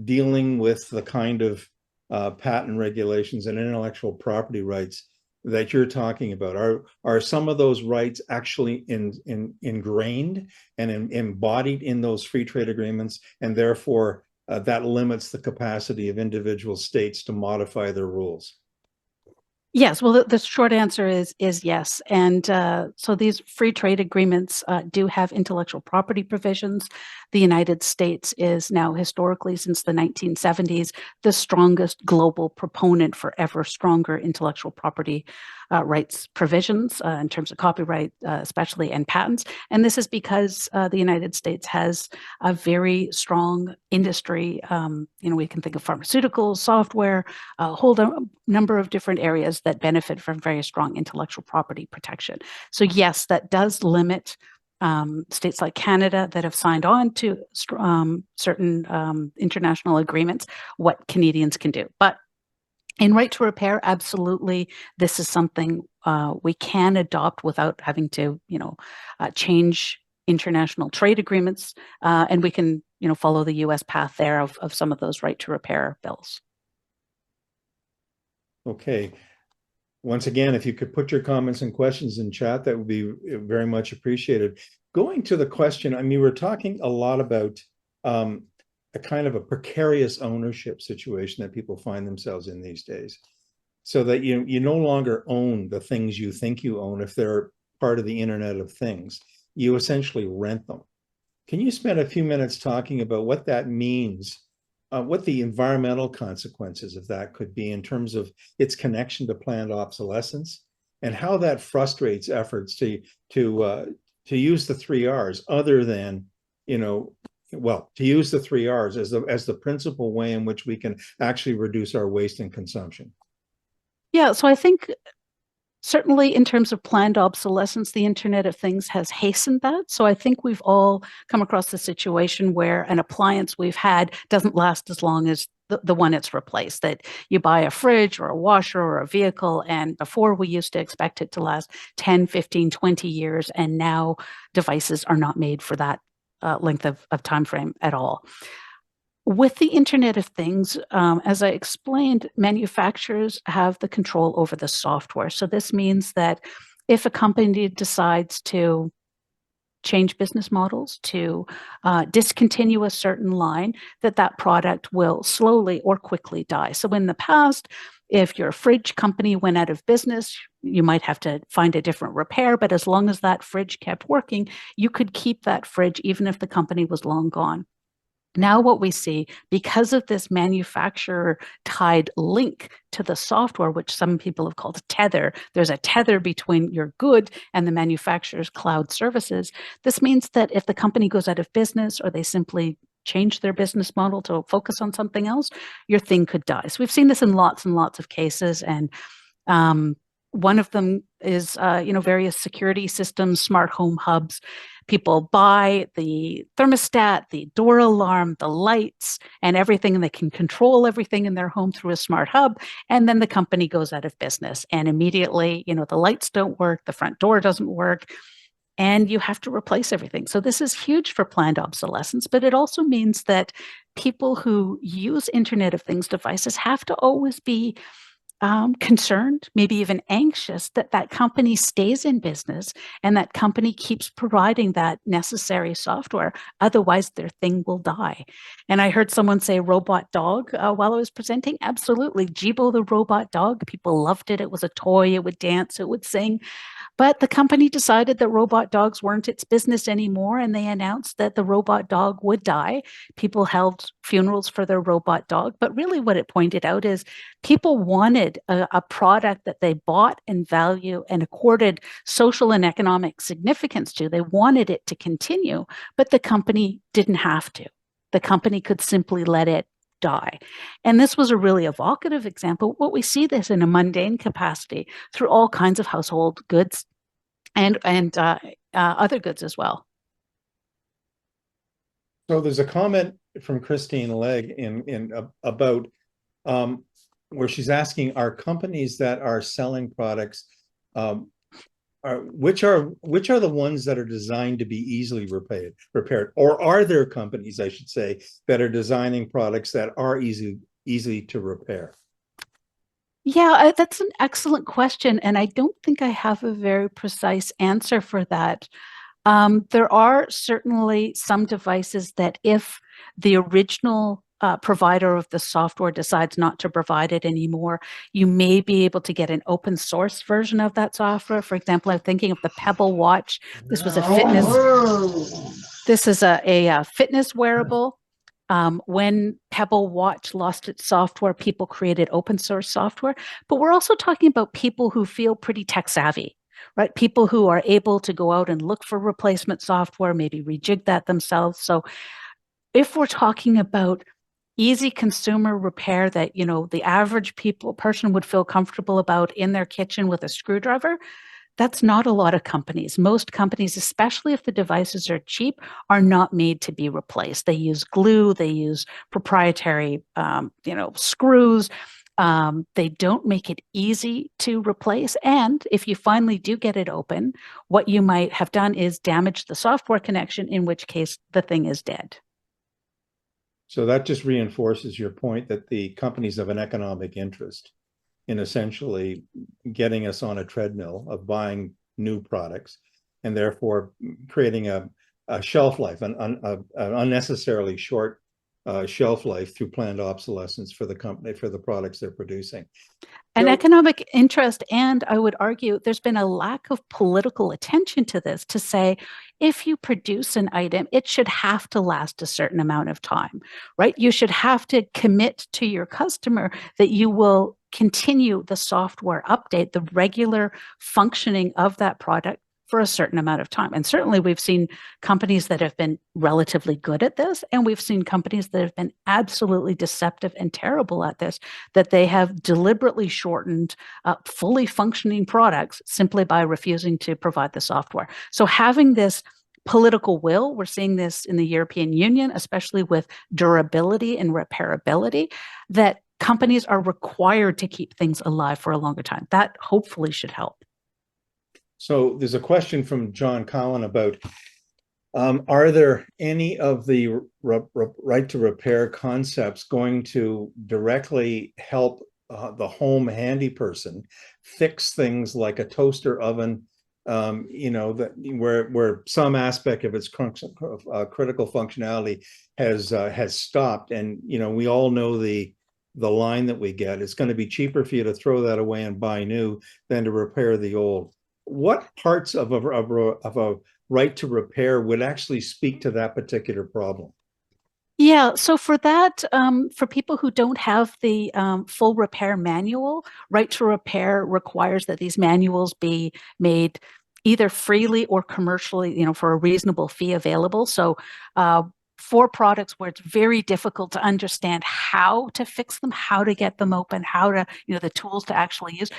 dealing with the kind of patent regulations and intellectual property rights that you're talking about? Are some of those rights actually ingrained and embodied in those free trade agreements, and therefore that limits the capacity of individual states to modify their rules? Yes, well, the short answer is yes. And so these free trade agreements do have intellectual property provisions. The United States is now historically, since the 1970s, the strongest global proponent for ever stronger intellectual property rights provisions in terms of copyright, especially, and patents. And this is because the United States has a very strong industry. We can think of pharmaceuticals, software, a whole number of different areas that benefit from very strong intellectual property protection. So yes, that does limit states like Canada that have signed on to certain international agreements, what Canadians can do. But in right to repair, absolutely, this is something we can adopt without having to, change international trade agreements, and we can, follow the U.S. path there of some of those right to repair bills. Okay. Once again, if you could put your comments and questions in chat, that would be very much appreciated. Going to the question, I mean, we're talking a lot about a kind of a precarious ownership situation that people find themselves in these days. So that you no longer own the things you think you own if they're part of the Internet of Things. You essentially rent them. Can you spend a few minutes talking about what that means, what the environmental consequences of that could be in terms of its connection to planned obsolescence, and how that frustrates efforts to use the 3 Rs other than, well, to use the 3 Rs as the principal way in which we can actually reduce our waste and consumption? Yeah, so I think certainly in terms of planned obsolescence, the Internet of Things has hastened that. So I think we've all come across a situation where an appliance we've had doesn't last as long as the one it's replaced. That you buy a fridge or a washer or a vehicle, and before we used to expect it to last 10, 15, 20 years, and now devices are not made for that length of time frame at all. With the Internet of Things, as I explained, manufacturers have the control over the software. So this means that if a company decides to change business models, to discontinue a certain line, that product will slowly or quickly die. So in the past, if your fridge company went out of business, you might have to find a different repair, but as long as that fridge kept working, you could keep that fridge even if the company was long gone. Now what we see, because of this manufacturer-tied link to the software, which some people have called a tether, there's a tether between your good and the manufacturer's cloud services. This means that if the company goes out of business or they simply change their business model to focus on something else, your thing could die. So we've seen this in lots and lots of cases, and one of them is, various security systems, smart home hubs. People buy the thermostat, the door alarm, the lights, and everything, and they can control everything in their home through a smart hub. And then the company goes out of business, and immediately, the lights don't work, the front door doesn't work, and you have to replace everything. So this is huge for planned obsolescence, but it also means that people who use Internet of Things devices have to always be concerned, maybe even anxious that that company stays in business and that company keeps providing that necessary software. Otherwise, their thing will die. And I heard someone say robot dog while I was presenting. Absolutely. Jibo the robot dog. People loved it. It was a toy. It would dance. It would sing. But the company decided that robot dogs weren't its business anymore, and they announced that the robot dog would die. People held funerals for their robot dog. But really what it pointed out is people wanted a product that they bought and value and accorded social and economic significance to. They wanted it to continue, but the company didn't have to. The company could simply let it die. And this was a really evocative example. What we see this in a mundane capacity through all kinds of household goods and other goods as well. So there's a comment from Christine Legg about where she's asking, are companies that are selling products, which are the ones that are designed to be easily repaired, or are there companies, I should say, that are designing products that are easy to repair? Yeah, that's an excellent question, and I don't think I have a very precise answer for that. There are certainly some devices that if the original provider of the software decides not to provide it anymore, you may be able to get an open source version of that software. For example, I'm thinking of the Pebble watch. This was a fitness wearable. When Pebble Watch lost its software, people created open source software. But we're also talking about people who feel pretty tech savvy, right? People who are able to go out and look for replacement software, maybe rejig that themselves. So if we're talking about easy consumer repair that, the average person would feel comfortable about in their kitchen with a screwdriver, that's not a lot of companies. Most companies, especially if the devices are cheap, are not made to be replaced. They use glue, they use proprietary, screws. They don't make it easy to replace. And if you finally do get it open, what you might have done is damage the software connection, in which case the thing is dead. So that just reinforces your point that the companies have an economic interest in essentially getting us on a treadmill of buying new products, and therefore creating a shelf life, an unnecessarily short shelf life through planned obsolescence for the company, for the products they're producing. And So- economic interest, and I would argue there's been a lack of political attention to this, to say, if you produce an item, it should have to last a certain amount of time, right? You should have to commit to your customer that you will continue the software update, the regular functioning of that product for a certain amount of time. And certainly we've seen companies that have been relatively good at this, and we've seen companies that have been absolutely deceptive and terrible at this, that they have deliberately shortened fully functioning products simply by refusing to provide the software. So having this political will, we're seeing this in the European Union, especially with durability and repairability, that companies are required to keep things alive for a longer time. That hopefully should help. So there's a question from John Cowan about, are there any of the right to repair concepts going to directly help the home handy person fix things like a toaster oven, that where some aspect of its critical functionality has stopped, and we all know the line that we get. It's going to be cheaper for you to throw that away and buy new than to repair the old. What parts of a right to repair would actually speak to that particular problem? Yeah, so for that, for people who don't have the full repair manual, right to repair requires that these manuals be made either freely or commercially, for a reasonable fee available. So for products where it's very difficult to understand how to fix them, how to get them open, how to, the tools to actually use,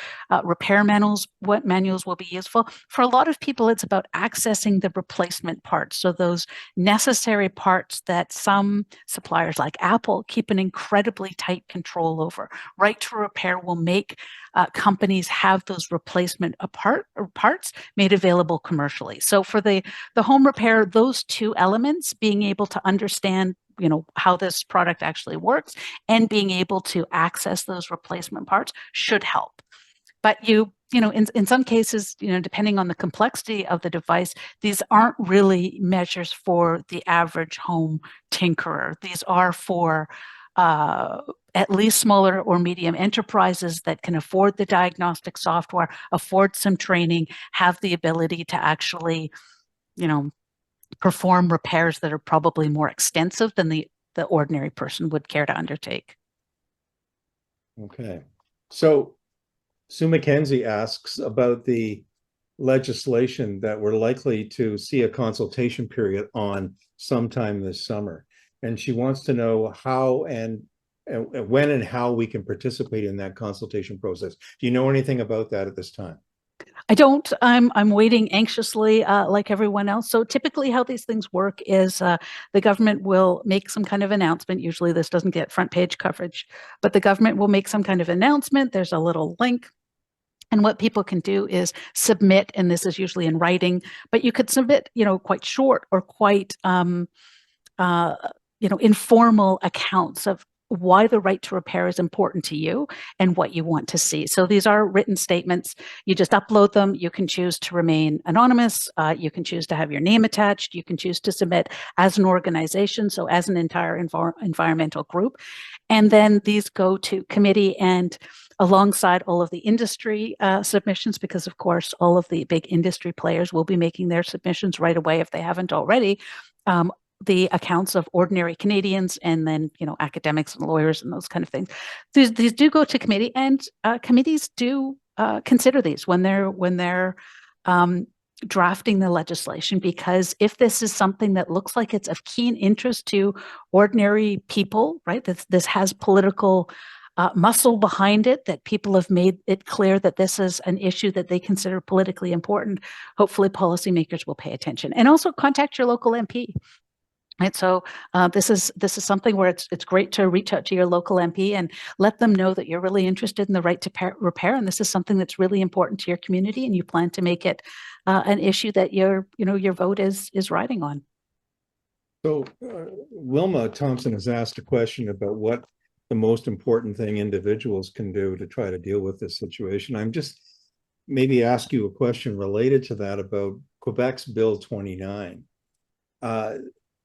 repair manuals, what manuals will be useful. For a lot of people, it's about accessing the replacement parts. So those necessary parts that some suppliers like Apple keep an incredibly tight control over. Right to repair will make companies have those replacement parts made available commercially. So for the home repair, those two elements, being able to understand how this product actually works and being able to access those replacement parts should help. But in some cases, depending on the complexity of the device, these aren't really measures for the average home tinkerer. These are for at least smaller or medium enterprises that can afford the diagnostic software, afford some training, have the ability to actually, perform repairs that are probably more extensive than the ordinary person would care to undertake. Okay. So Sue McKenzie asks about the legislation that we're likely to see a consultation period on sometime this summer. And she wants to know how and when and how we can participate in that consultation process. Do you know anything about that at this time? I don't. I'm waiting anxiously, like everyone else. So typically, how these things work is the government will make some kind of announcement. Usually, this doesn't get front page coverage, but the government will make some kind of announcement. There's a little link. And what people can do is submit, and this is usually in writing, but you could submit, quite short or quite, informal accounts of why the right to repair is important to you and what you want to see. So these are written statements. You just upload them. You can choose to remain anonymous. You can choose to have your name attached. You can choose to submit as an organization, so as an entire environmental group. And then these go to committee, and alongside all of the industry submissions, because of course, all of the big industry players will be making their submissions right away if they haven't already, the accounts of ordinary Canadians, and then, academics and lawyers and those kind of things. These do go to committee, and committees do consider these when they're drafting the legislation, because if this is something that looks like it's of keen interest to ordinary people, right, this has political muscle behind it, that people have made it clear that this is an issue that they consider politically important, hopefully policymakers will pay attention. And also contact your local MP. Right, so this is something where it's great to reach out to your local MP and let them know that you're really interested in the right to repair, and this is something that's really important to your community, and you plan to make it an issue that your vote is riding on. So Wilma Thompson has asked a question about what the most important thing individuals can do to try to deal with this situation. I'm just maybe ask you a question related to that about Quebec's Bill 29.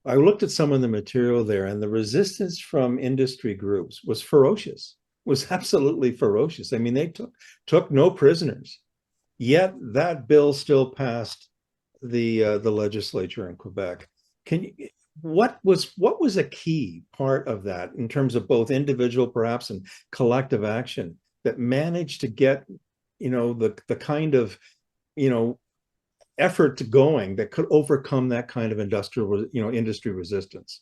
I looked at some of the material there, and the resistance from industry groups was ferocious, was absolutely ferocious. I mean, they took no prisoners, yet that bill still passed the legislature in Quebec. What was a key part of that in terms of both individual perhaps and collective action that managed to get, the kind of, effort going that could overcome that kind of industry resistance?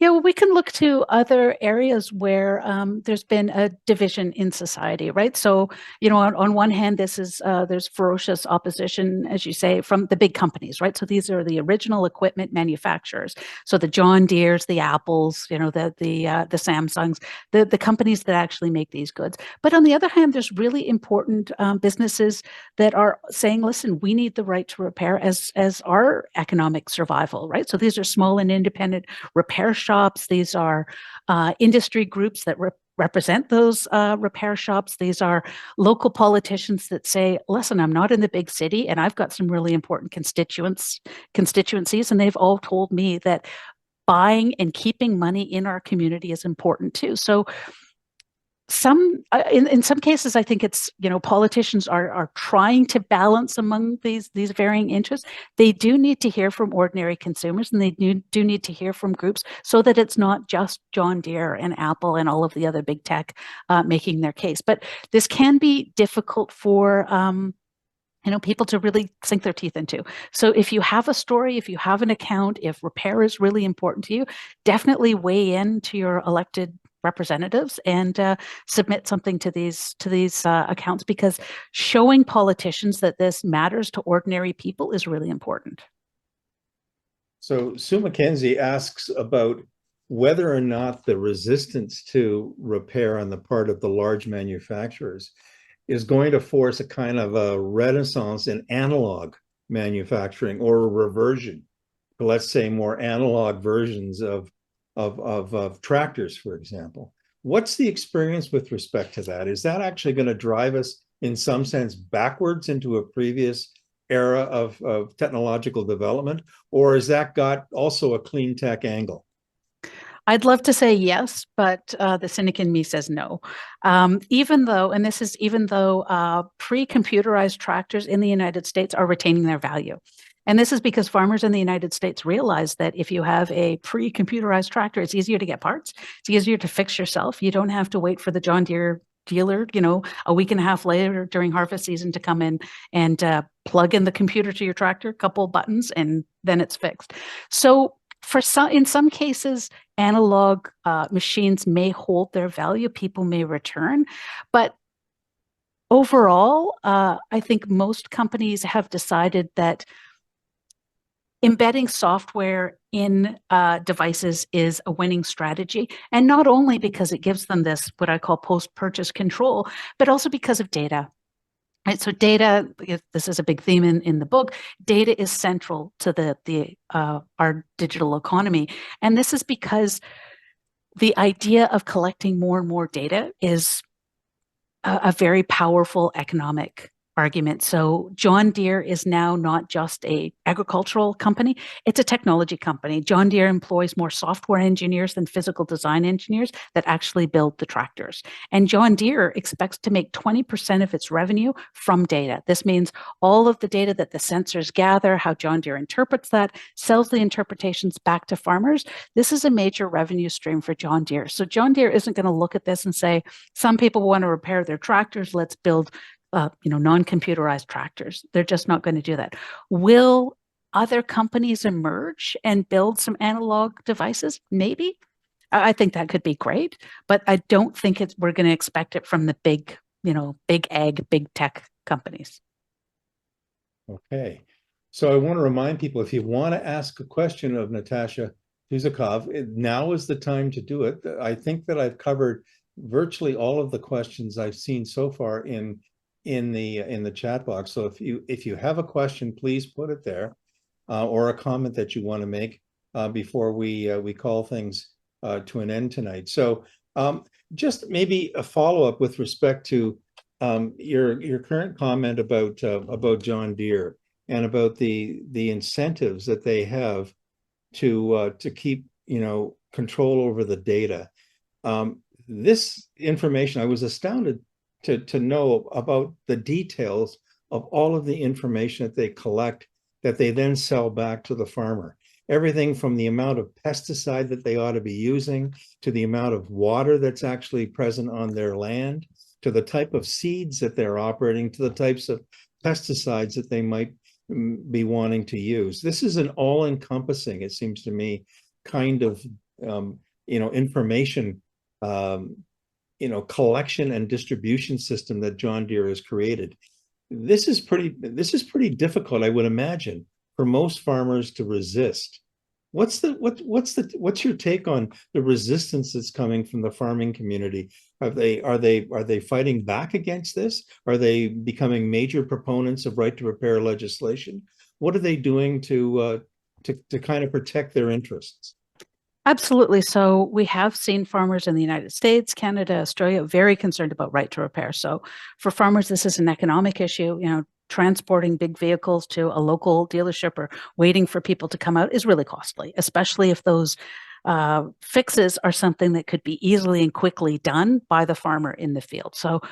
Yeah, well, we can look to other areas where there's been a division in society, right? So, on one hand, there's ferocious opposition, as you say, from the big companies, right? So these are the original equipment manufacturers. So the John Deeres, the Apples, the Samsungs, the companies that actually make these goods. But on the other hand, there's really important businesses that are saying, listen, we need the right to repair as our economic survival, right? So these are small and independent repair shops. These are industry groups that represent those repair shops. These are local politicians that say, listen, I'm not in the big city and I've got some really important constituencies. And they've all told me that buying and keeping money in our community is important too. So in some cases, I think it's, politicians are trying to balance among these varying interests. They do need to hear from ordinary consumers, and they do need to hear from groups so that it's not just John Deere and Apple and all of the other big tech making their case. But this can be difficult for people to really sink their teeth into. So if you have a story, if you have an account, if repair is really important to you, definitely weigh in to your elected representatives and submit something to these accounts, because showing politicians that this matters to ordinary people is really important. So Sue McKenzie asks about whether or not the resistance to repair on the part of the large manufacturers is going to force a kind of a renaissance in analog manufacturing, or a reversion to, let's say, more analog versions of tractors, for example. What's the experience with respect to that? Is that actually going to drive us in some sense backwards into a previous era of technological development, or has that got also a clean tech angle? I'd love to say yes, but the cynic in me says no. Even though pre-computerized tractors in the United States are retaining their value. And this is because farmers in the United States realize that if you have a pre-computerized tractor, it's easier to get parts. It's easier to fix yourself. You don't have to wait for the John Deere dealer, a week and a half later during harvest season to come in and plug in the computer to your tractor, couple buttons, and then it's fixed. So in some cases, analog machines may hold their value. People may return, but overall, I think most companies have decided that embedding software in devices is a winning strategy. And not only because it gives them this, what I call post-purchase control, but also because of data. Right, so data, this is a big theme in the book, data is central to our digital economy. And this is because the idea of collecting more and more data is a very powerful economic argument. So John Deere is now not just an agricultural company, it's a technology company. John Deere employs more software engineers than physical design engineers that actually build the tractors. And John Deere expects to make 20% of its revenue from data. This means all of the data that the sensors gather, how John Deere interprets that, sells the interpretations back to farmers. This is a major revenue stream for John Deere. So John Deere isn't going to look at this and say, some people want to repair their tractors, let's build non-computerized tractors. They're just not going to do that. Will other companies emerge and build some analog devices? Maybe. I think that could be great, but I don't think we're going to expect it from the big ag, big tech companies. Okay. So I want to remind people, if you want to ask a question of Natasha Tusikov, now is the time to do it. I think that I've covered virtually all of the questions I've seen so far in the chat box. So if you have a question, please put it there, or a comment that you want to make before we call things to an end tonight. So Just maybe a follow-up with respect to your current comment about John Deere and about the incentives that they have to keep control over the data. This information, I was astounded to know about the details of all of the information that they collect that they then sell back to the farmer. Everything from the amount of pesticide that they ought to be using, to the amount of water that's actually present on their land, to the type of seeds that they're operating, to the types of pesticides that they might be wanting to use. This is an all-encompassing, it seems to me, kind of information collection and distribution system that John Deere has created. This is pretty difficult, I would imagine, for most farmers to resist. What's your take on the resistance that's coming from the farming community? Are they fighting back against this? Are they becoming major proponents of right to repair legislation? What are they doing to kind of protect their interests? Absolutely. So we have seen farmers in the United States, Canada, Australia, very concerned about right to repair. So for farmers, this is an economic issue. Transporting big vehicles to a local dealership or waiting for people to come out is really costly, especially if those fixes are something that could be easily and quickly done by the farmer in the field. So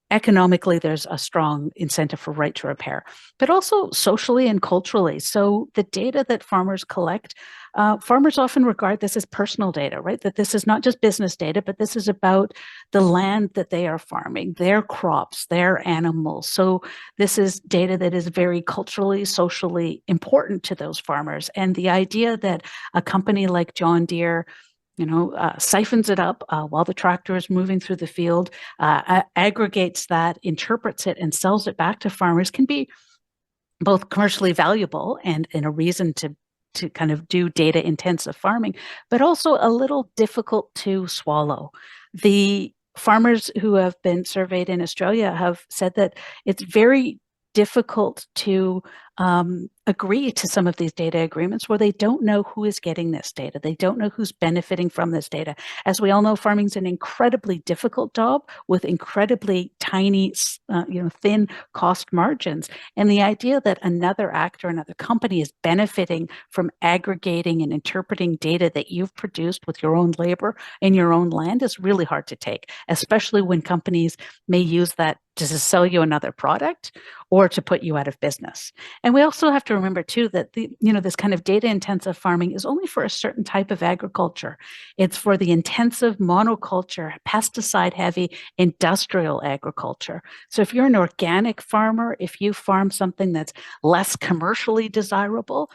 economically, there's a strong incentive for right to repair, but also socially and culturally. So the data that farmers collect, farmers often regard this as personal data, right? That this is not just business data, but this is about the land that they are farming, their crops, their animals. So this is data that is very culturally, socially important to those farmers. And the idea that a company like John Deere siphons it up while the tractor is moving through the field, aggregates that, interprets it, and sells it back to farmers can be both commercially valuable and a reason to kind of do data intensive farming, but also a little difficult to swallow. The farmers who have been surveyed in Australia have said that it's very difficult to agree to some of these data agreements where they don't know who is getting this data. They don't know who's benefiting from this data. As we all know, farming is an incredibly difficult job with incredibly tiny, thin cost margins. And the idea that another actor, another company is benefiting from aggregating and interpreting data that you've produced with your own labor in your own land is really hard to take, especially when companies may use that to sell you another product or to put you out of business. And we also have to remember too that this kind of data intensive farming is only for a certain type of agriculture. It's for the intensive monoculture, pesticide heavy industrial agriculture. So if you're an organic farmer, if you farm something that's less commercially desirable,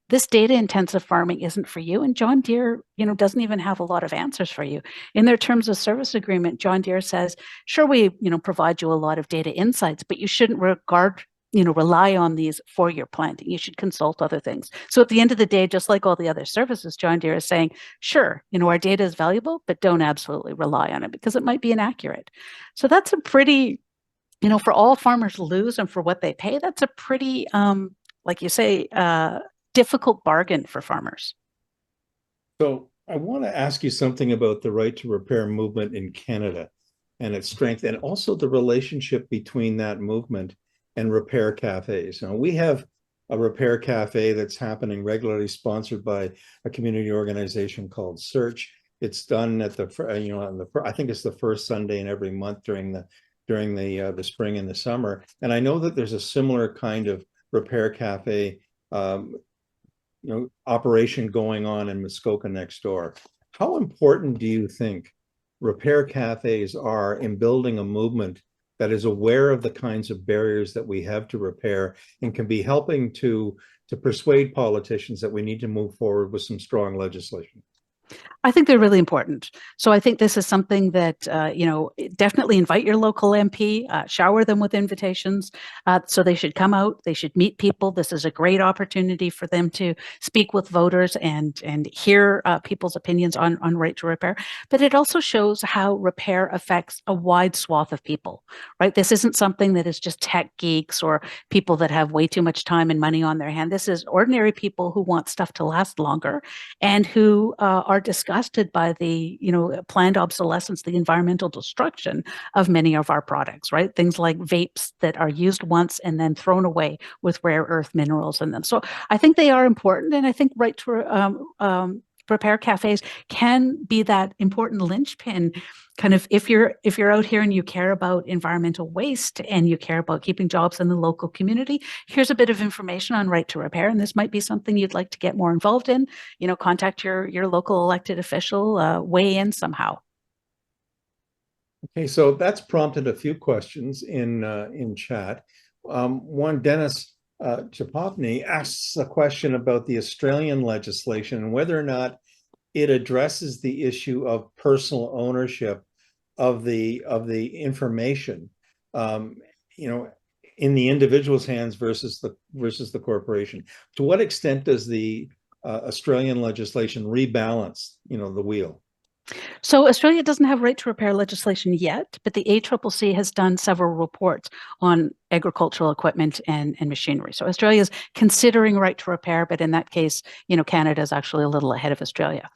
this data intensive farming isn't for you. And John Deere, doesn't even have a lot of answers for you. In their terms of service agreement, John Deere says, sure, we, provide you a lot of data insights, but you shouldn't rely on these for your planting. You should consult other things. So at the end of the day, just like all the other services, John Deere is saying, sure, our data is valuable, but don't absolutely rely on it because it might be inaccurate. So that's a pretty, for all farmers lose and for what they pay, that's a pretty, like you say, difficult bargain for farmers. So I want to ask you something about the right to repair movement in Canada and its strength, and also the relationship between that movement and repair cafes. Now, we have a repair cafe that's happening regularly, sponsored by a community organization called Search. It's done at I think it's the first Sunday in every month during the spring and the summer. And I know that there's a similar kind of repair cafe operation going on in Muskoka next door. How important do you think repair cafes are in building a movement that is aware of the kinds of barriers that we have to repair and can be helping to persuade politicians that we need to move forward with some strong legislation? I think they're really important. So I think this is something that, definitely invite your local MP, shower them with invitations. So they should come out, they should meet people. This is a great opportunity for them to speak with voters and hear people's opinions on right to repair. But it also shows how repair affects a wide swath of people, right? This isn't something that is just tech geeks or people that have way too much time and money on their hand. This is ordinary people who want stuff to last longer and who are discussing disgusted by the, planned obsolescence, the environmental destruction of many of our products, right? Things like vapes that are used once and then thrown away with rare earth minerals in them. So I think they are important, and I think right to repair cafes can be that important linchpin. Kind of, if you're out here and you care about environmental waste and you care about keeping jobs in the local community, here's a bit of information on right to repair, and this might be something you'd like to get more involved in. Contact your local elected official, weigh in somehow. Okay, so that's prompted a few questions in chat. One, Dennis Chapovny asks a question about the Australian legislation and whether or not it addresses the issue of personal ownership of the information, in the individual's hands versus the corporation. To what extent does the Australian legislation rebalance, the wheel? So Australia doesn't have right to repair legislation yet, but the ACCC has done several reports on agricultural equipment and machinery. So Australia is considering right to repair, but in that case, Canada is actually a little ahead of Australia.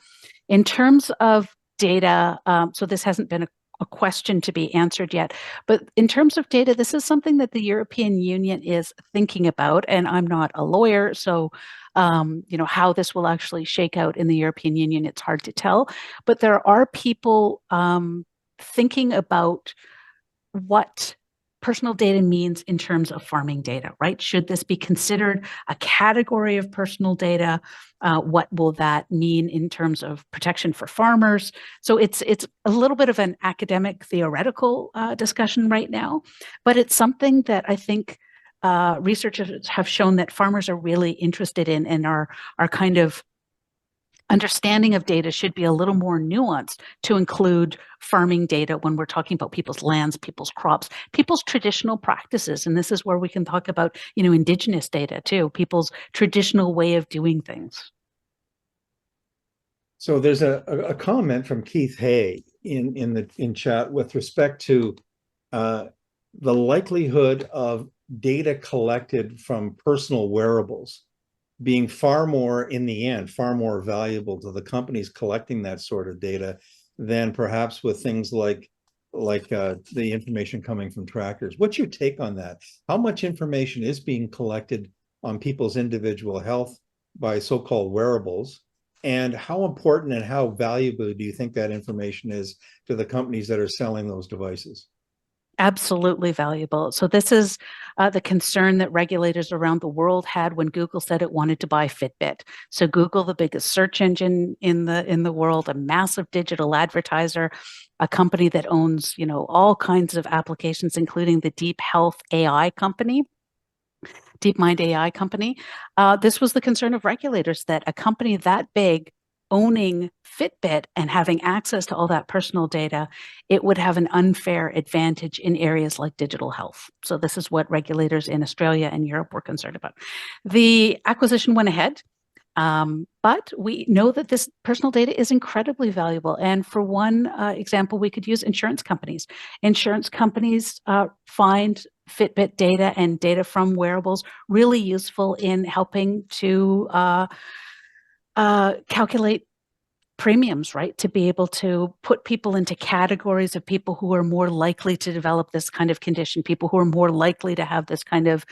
In terms of data, so this hasn't been a question to be answered yet, but in terms of data, this is something that the European Union is thinking about, and I'm not a lawyer, so how this will actually shake out in the European Union, it's hard to tell, but there are people thinking about what personal data means in terms of farming data, right? Should this be considered a category of personal data? What will that mean in terms of protection for farmers? So it's a little bit of an academic theoretical discussion right now, but it's something that I think researchers have shown that farmers are really interested in, and are kind of understanding of data should be a little more nuanced to include farming data when we're talking about people's lands, people's crops, people's traditional practices. And this is where we can talk about, indigenous data too, people's traditional way of doing things. So there's a comment from Keith Hay in chat with respect to the likelihood of data collected from personal wearables being far more, in the end, far more valuable to the companies collecting that sort of data than perhaps with things like the information coming from tractors. What's your take on that? How much information is being collected on people's individual health by so-called wearables? And how important and how valuable do you think that information is to the companies that are selling those devices? Absolutely valuable. So this is the concern that regulators around the world had when Google said it wanted to buy Fitbit. So Google, the biggest search engine in the world, a massive digital advertiser, a company that owns, all kinds of applications, including the Deep Health AI company, DeepMind AI company. This was the concern of regulators, that a company that big owning Fitbit and having access to all that personal data, it would have an unfair advantage in areas like digital health. So this is what regulators in Australia and Europe were concerned about. The acquisition went ahead, but we know that this personal data is incredibly valuable. And for one example, we could use insurance companies. Insurance companies find Fitbit data and data from wearables really useful in helping to calculate premiums, right? To be able to put people into categories of people who are more likely to develop this kind of condition, people who are more likely to have this kind of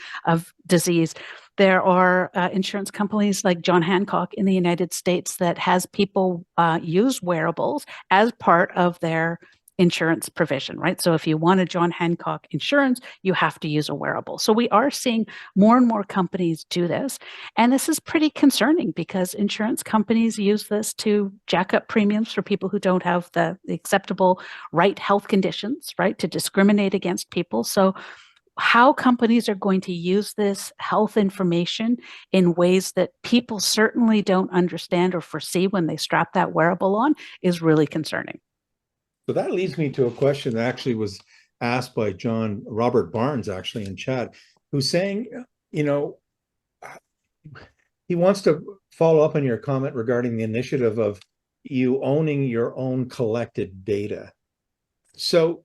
disease. There are insurance companies like John Hancock in the United States that has people use wearables as part of their insurance provision, right? So if you want a John Hancock insurance, you have to use a wearable. So we are seeing more and more companies do this. And this is pretty concerning because insurance companies use this to jack up premiums for people who don't have the acceptable right health conditions, right? To discriminate against people. So how companies are going to use this health information in ways that people certainly don't understand or foresee when they strap that wearable on is really concerning. So that leads me to a question that actually was asked by John Robert Barnes, actually in chat, who's saying, he wants to follow up on your comment regarding the initiative of you owning your own collected data. So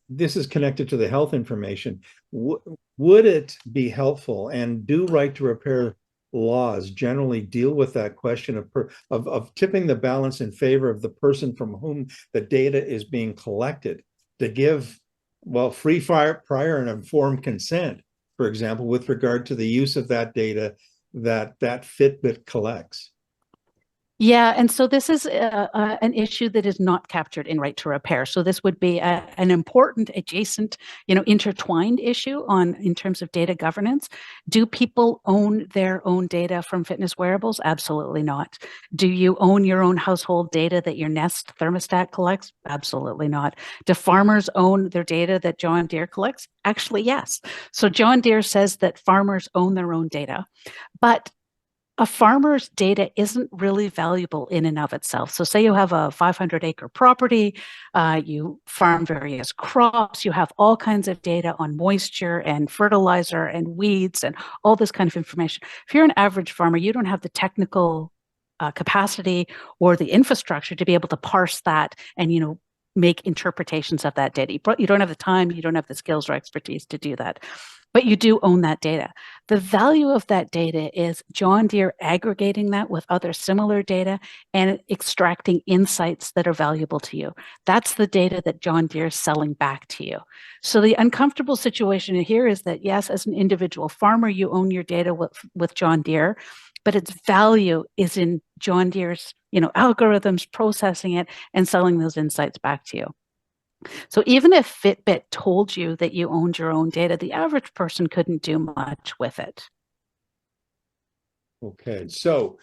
this is connected to the health information. Would it be helpful, and do right to repair laws generally deal with that question of tipping the balance in favor of the person from whom the data is being collected, to give, well, free, prior and informed consent, for example, with regard to the use of that data that Fitbit collects. Yeah, and so this is an issue that is not captured in right to repair. So this would be an important adjacent, intertwined issue in terms of data governance. Do people own their own data from fitness wearables? Absolutely not. Do you own your own household data that your Nest thermostat collects? Absolutely not. Do farmers own their data that John Deere collects? Actually, yes. So John Deere says that farmers own their own data, but a farmer's data isn't really valuable in and of itself. So say you have a 500-acre property, you farm various crops, you have all kinds of data on moisture and fertilizer and weeds and all this kind of information. If you're an average farmer, you don't have the technical capacity or the infrastructure to be able to parse that and, make interpretations of that data. You don't have the time, you don't have the skills or expertise to do that. But you do own that data. The value of that data is John Deere aggregating that with other similar data and extracting insights that are valuable to you. That's the data that John Deere is selling back to you. So the uncomfortable situation here is that, yes, as an individual farmer, you own your data with John Deere, but its value is in John Deere's, algorithms processing it and selling those insights back to you. So even if Fitbit told you that you owned your own data, the average person couldn't do much with it. Okay, so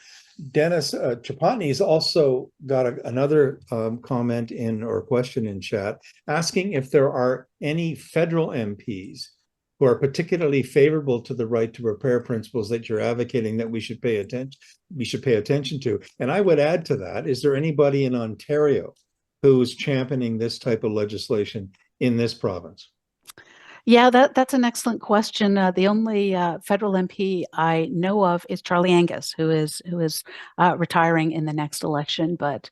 Dennis Chapotny's also got another comment or question in chat asking if there are any federal MPs who are particularly favorable to the right to repair principles that you're advocating that we should pay attention to. And I would add to that, is there anybody in Ontario who's championing this type of legislation in this province? Yeah, that's an excellent question. The only federal MP I know of is Charlie Angus, who is retiring in the next election. But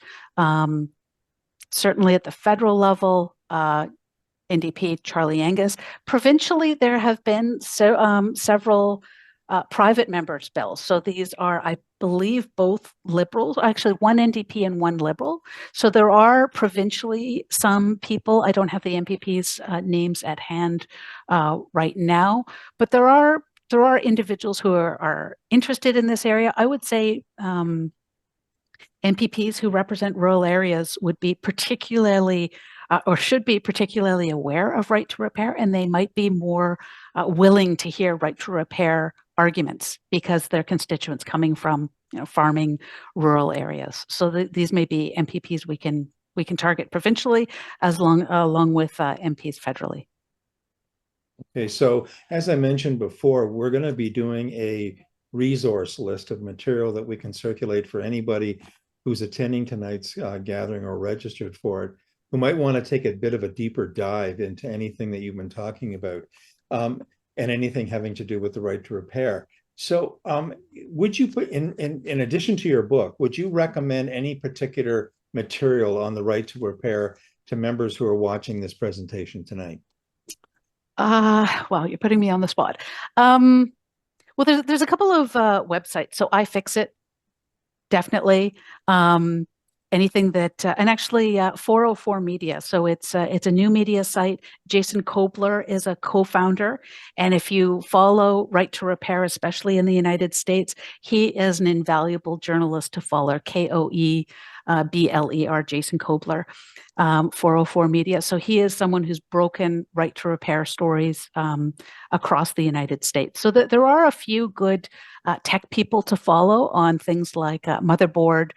certainly at the federal level, NDP Charlie Angus. Provincially, there have been several private members' bills. So these are, I believe, both Liberals, actually one NDP and one Liberal. So there are provincially some people, I don't have the MPP's names at hand right now, but there are individuals who are interested in this area. I would say MPPs who represent rural areas would be particularly or should be particularly aware of right to repair, and they might be more willing to hear right to repair arguments because their constituents coming from farming rural areas. So these may be MPPs we can target provincially along with MPs federally. Okay, so as I mentioned before, we're going to be doing a resource list of material that we can circulate for anybody who's attending tonight's gathering or registered for it, who might want to take a bit of a deeper dive into anything that you've been talking about, and anything having to do with the right to repair. So would you put in addition to your book, would you recommend any particular material on the right to repair to members who are watching this presentation tonight? Well, you're putting me on the spot. Well, there's a couple of websites. So iFixit, definitely. Anything that, and actually 404 Media. So it's a new media site. Jason Kobler is a co-founder. And if you follow Right to Repair, especially in the United States, he is an invaluable journalist to follow. KOEBLER, Jason Kobler, 404 Media. So he is someone who's broken right to repair stories across the United States. So there are a few good tech people to follow on things like Motherboard,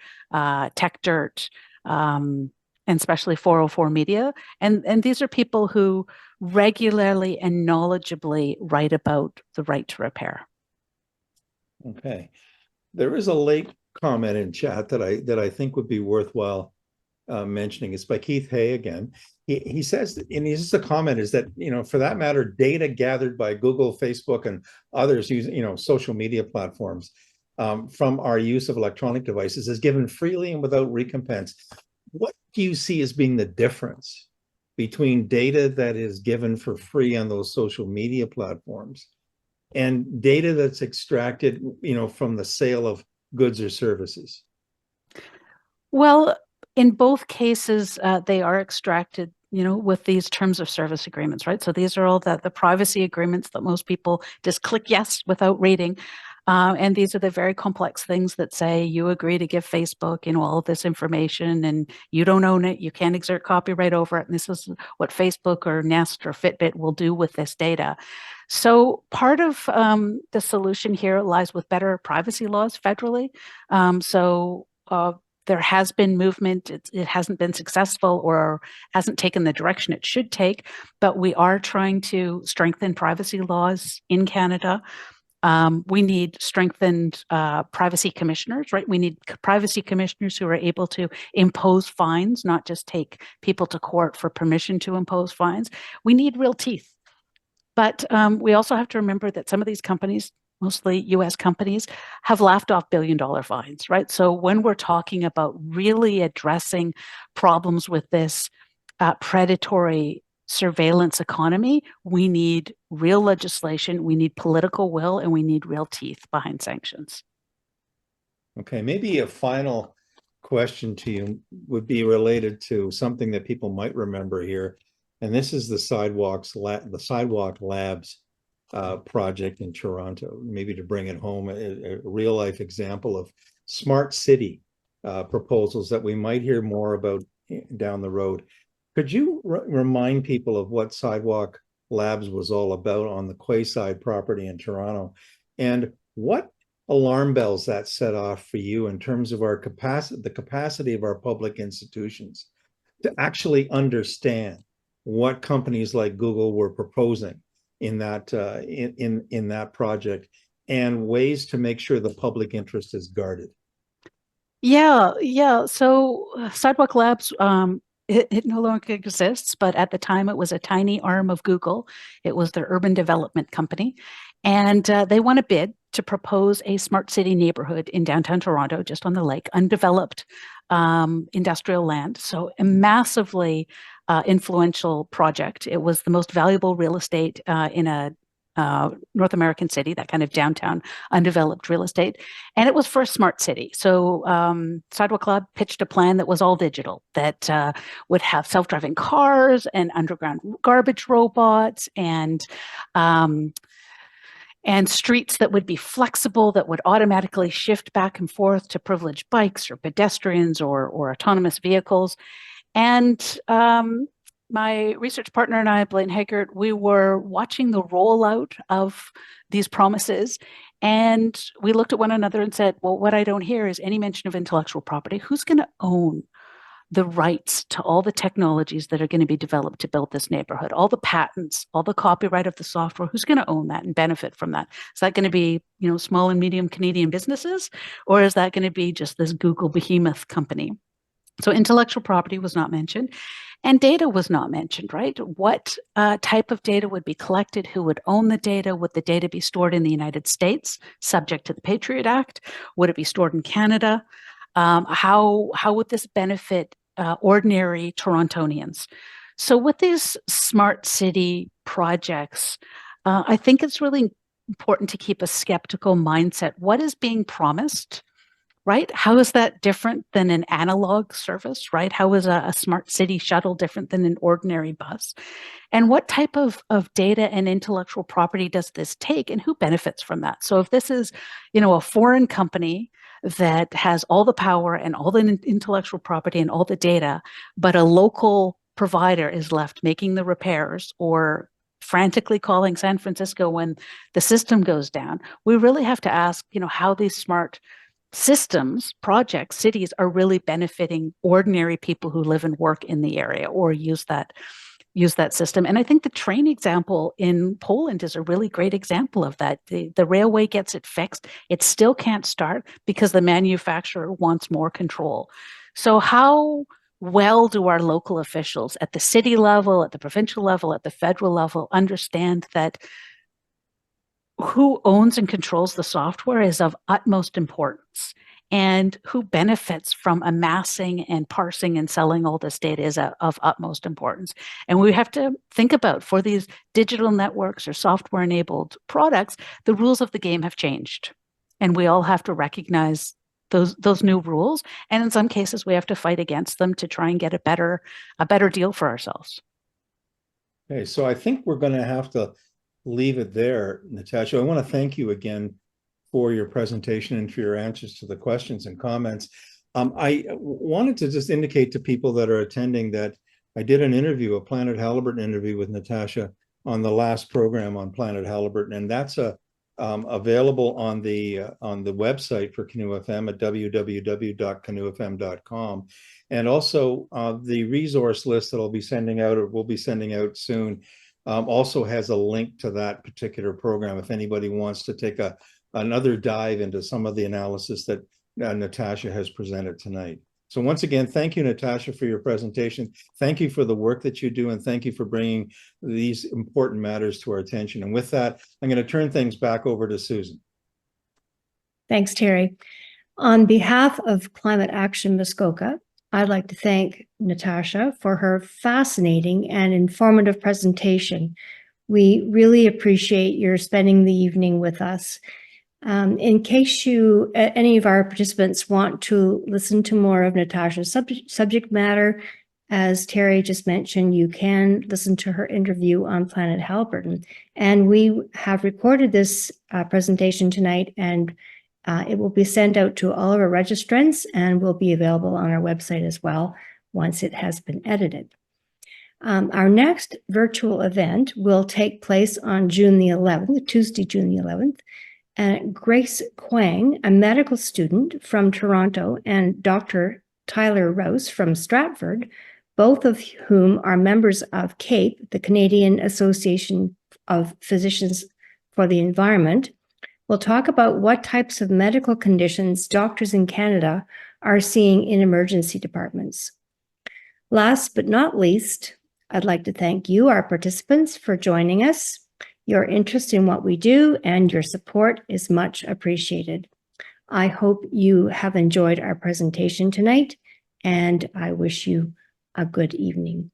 Tech Dirt, and especially 404 Media. And these are people who regularly and knowledgeably write about the right to repair. Okay. There is a late comment in chat that I think would be worthwhile mentioning. It's by Keith Hay again. He says, and he's just a comment, is that, for that matter, data gathered by Google, Facebook, and others using, social media platforms from our use of electronic devices is given freely and without recompense. What do you see as being the difference between data that is given for free on those social media platforms and data that's extracted, from the sale of goods or services? Well, in both cases, they are extracted, with these terms of service agreements, right? So these are all the privacy agreements that most people just click yes without reading. And these are the very complex things that say you agree to give Facebook, all of this information, and you don't own it. You can't exert copyright over it. And this is what Facebook or Nest or Fitbit will do with this data. So part of the solution here lies with better privacy laws federally. There has been movement. It hasn't been successful or hasn't taken the direction it should take, but we are trying to strengthen privacy laws in Canada. We need strengthened privacy commissioners, right? We need privacy commissioners who are able to impose fines, not just take people to court for permission to impose fines. We need real teeth. But we also have to remember that some of these companies, mostly US companies, have laughed off billion-dollar fines, right? So when we're talking about really addressing problems with this predatory surveillance economy, we need real legislation, we need political will, and we need real teeth behind sanctions. Okay, maybe a final question to you would be related to something that people might remember here. And this is the Sidewalk Labs project in Toronto, maybe to bring it home, a real life example of smart city proposals that we might hear more about down the road. Could you remind people of what Sidewalk Labs was all about on the Quayside property in Toronto, and what alarm bells that set off for you in terms of our capacity, the capacity of our public institutions to actually understand what companies like Google were proposing in that in that project, and ways to make sure the public interest is guarded? Yeah. So Sidewalk Labs, it no longer exists, but at the time it was a tiny arm of Google. It was their urban development company, and they won a bid to propose a smart city neighborhood in downtown Toronto, just on the lake, undeveloped industrial land. So a massively influential project. It was the most valuable real estate in a North American city, that kind of downtown undeveloped real estate. And it was for a smart city. So Sidewalk Lab pitched a plan that was all digital, that would have self-driving cars and underground garbage robots and streets that would be flexible, that would automatically shift back and forth to privileged bikes or pedestrians or autonomous vehicles. And my research partner and I, Blaine Haggart, we were watching the rollout of these promises, and we looked at one another and said, well, what I don't hear is any mention of intellectual property. Who's going to own the rights to all the technologies that are going to be developed to build this neighborhood, all the patents, all the copyright of the software? Who's going to own that and benefit from that? Is that going to be, small and medium Canadian businesses, or is that going to be just this Google behemoth company? So intellectual property was not mentioned, and data was not mentioned, right? What type of data would be collected? Who would own the data? Would the data be stored in the United States, subject to the Patriot Act? Would it be stored in Canada? How would this benefit ordinary Torontonians? So with these smart city projects, I think it's really important to keep a skeptical mindset. What is being promised? Right? How is that different than an analog service, right? How is a smart city shuttle different than an ordinary bus? And what type of data and intellectual property does this take, and who benefits from that? So if this is, a foreign company that has all the power and all the intellectual property and all the data, but a local provider is left making the repairs or frantically calling San Francisco when the system goes down, we really have to ask, how these smart systems, projects, cities are really benefiting ordinary people who live and work in the area or use that system. And I think the train example in Poland is a really great example of that. The railway gets it fixed. It still can't start because the manufacturer wants more control. So how well do our local officials at the city level, at the provincial level, at the federal level understand that who owns and controls the software is of utmost importance, and who benefits from amassing and parsing and selling all this data is of utmost importance. And we have to think about, for these digital networks or software enabled products, the rules of the game have changed. And we all have to recognize those new rules. And in some cases, we have to fight against them to try and get a better deal for ourselves. Okay, so I think we're going to have to leave it there, Natasha. I want to thank you again for your presentation and for your answers to the questions and comments. I wanted to just indicate to people that are attending that I did an interview, a Planet Halliburton interview with Natasha on the last program on Planet Halliburton, and that's available on the website for Canoe FM at www.canoefm.com. And also the resource list that I'll be sending out, or will be sending out soon, also has a link to that particular program if anybody wants to take another dive into some of the analysis that Natasha has presented tonight. So once again, thank you, Natasha, for your presentation. Thank you for the work that you do, and thank you for bringing these important matters to our attention. And with that, I'm going to turn things back over to Susan. Thanks, Terry. On behalf of Climate Action Muskoka, I'd like to thank Natasha for her fascinating and informative presentation. We really appreciate your spending the evening with us. In case any of our participants want to listen to more of Natasha's subject matter, as Terry just mentioned, you can listen to her interview on Planet Halliburton. And we have recorded this presentation tonight, and it will be sent out to all of our registrants and will be available on our website as well once it has been edited. Our next virtual event will take place on June the 11th, Tuesday, June the 11th. And Grace Quang, a medical student from Toronto, and Dr. Tyler Rouse from Stratford, both of whom are members of CAPE, the Canadian Association of Physicians for the Environment, will talk about what types of medical conditions doctors in Canada are seeing in emergency departments. Last but not least, I'd like to thank you, our participants, for joining us. Your interest in what we do and your support is much appreciated. I hope you have enjoyed our presentation tonight, and I wish you a good evening.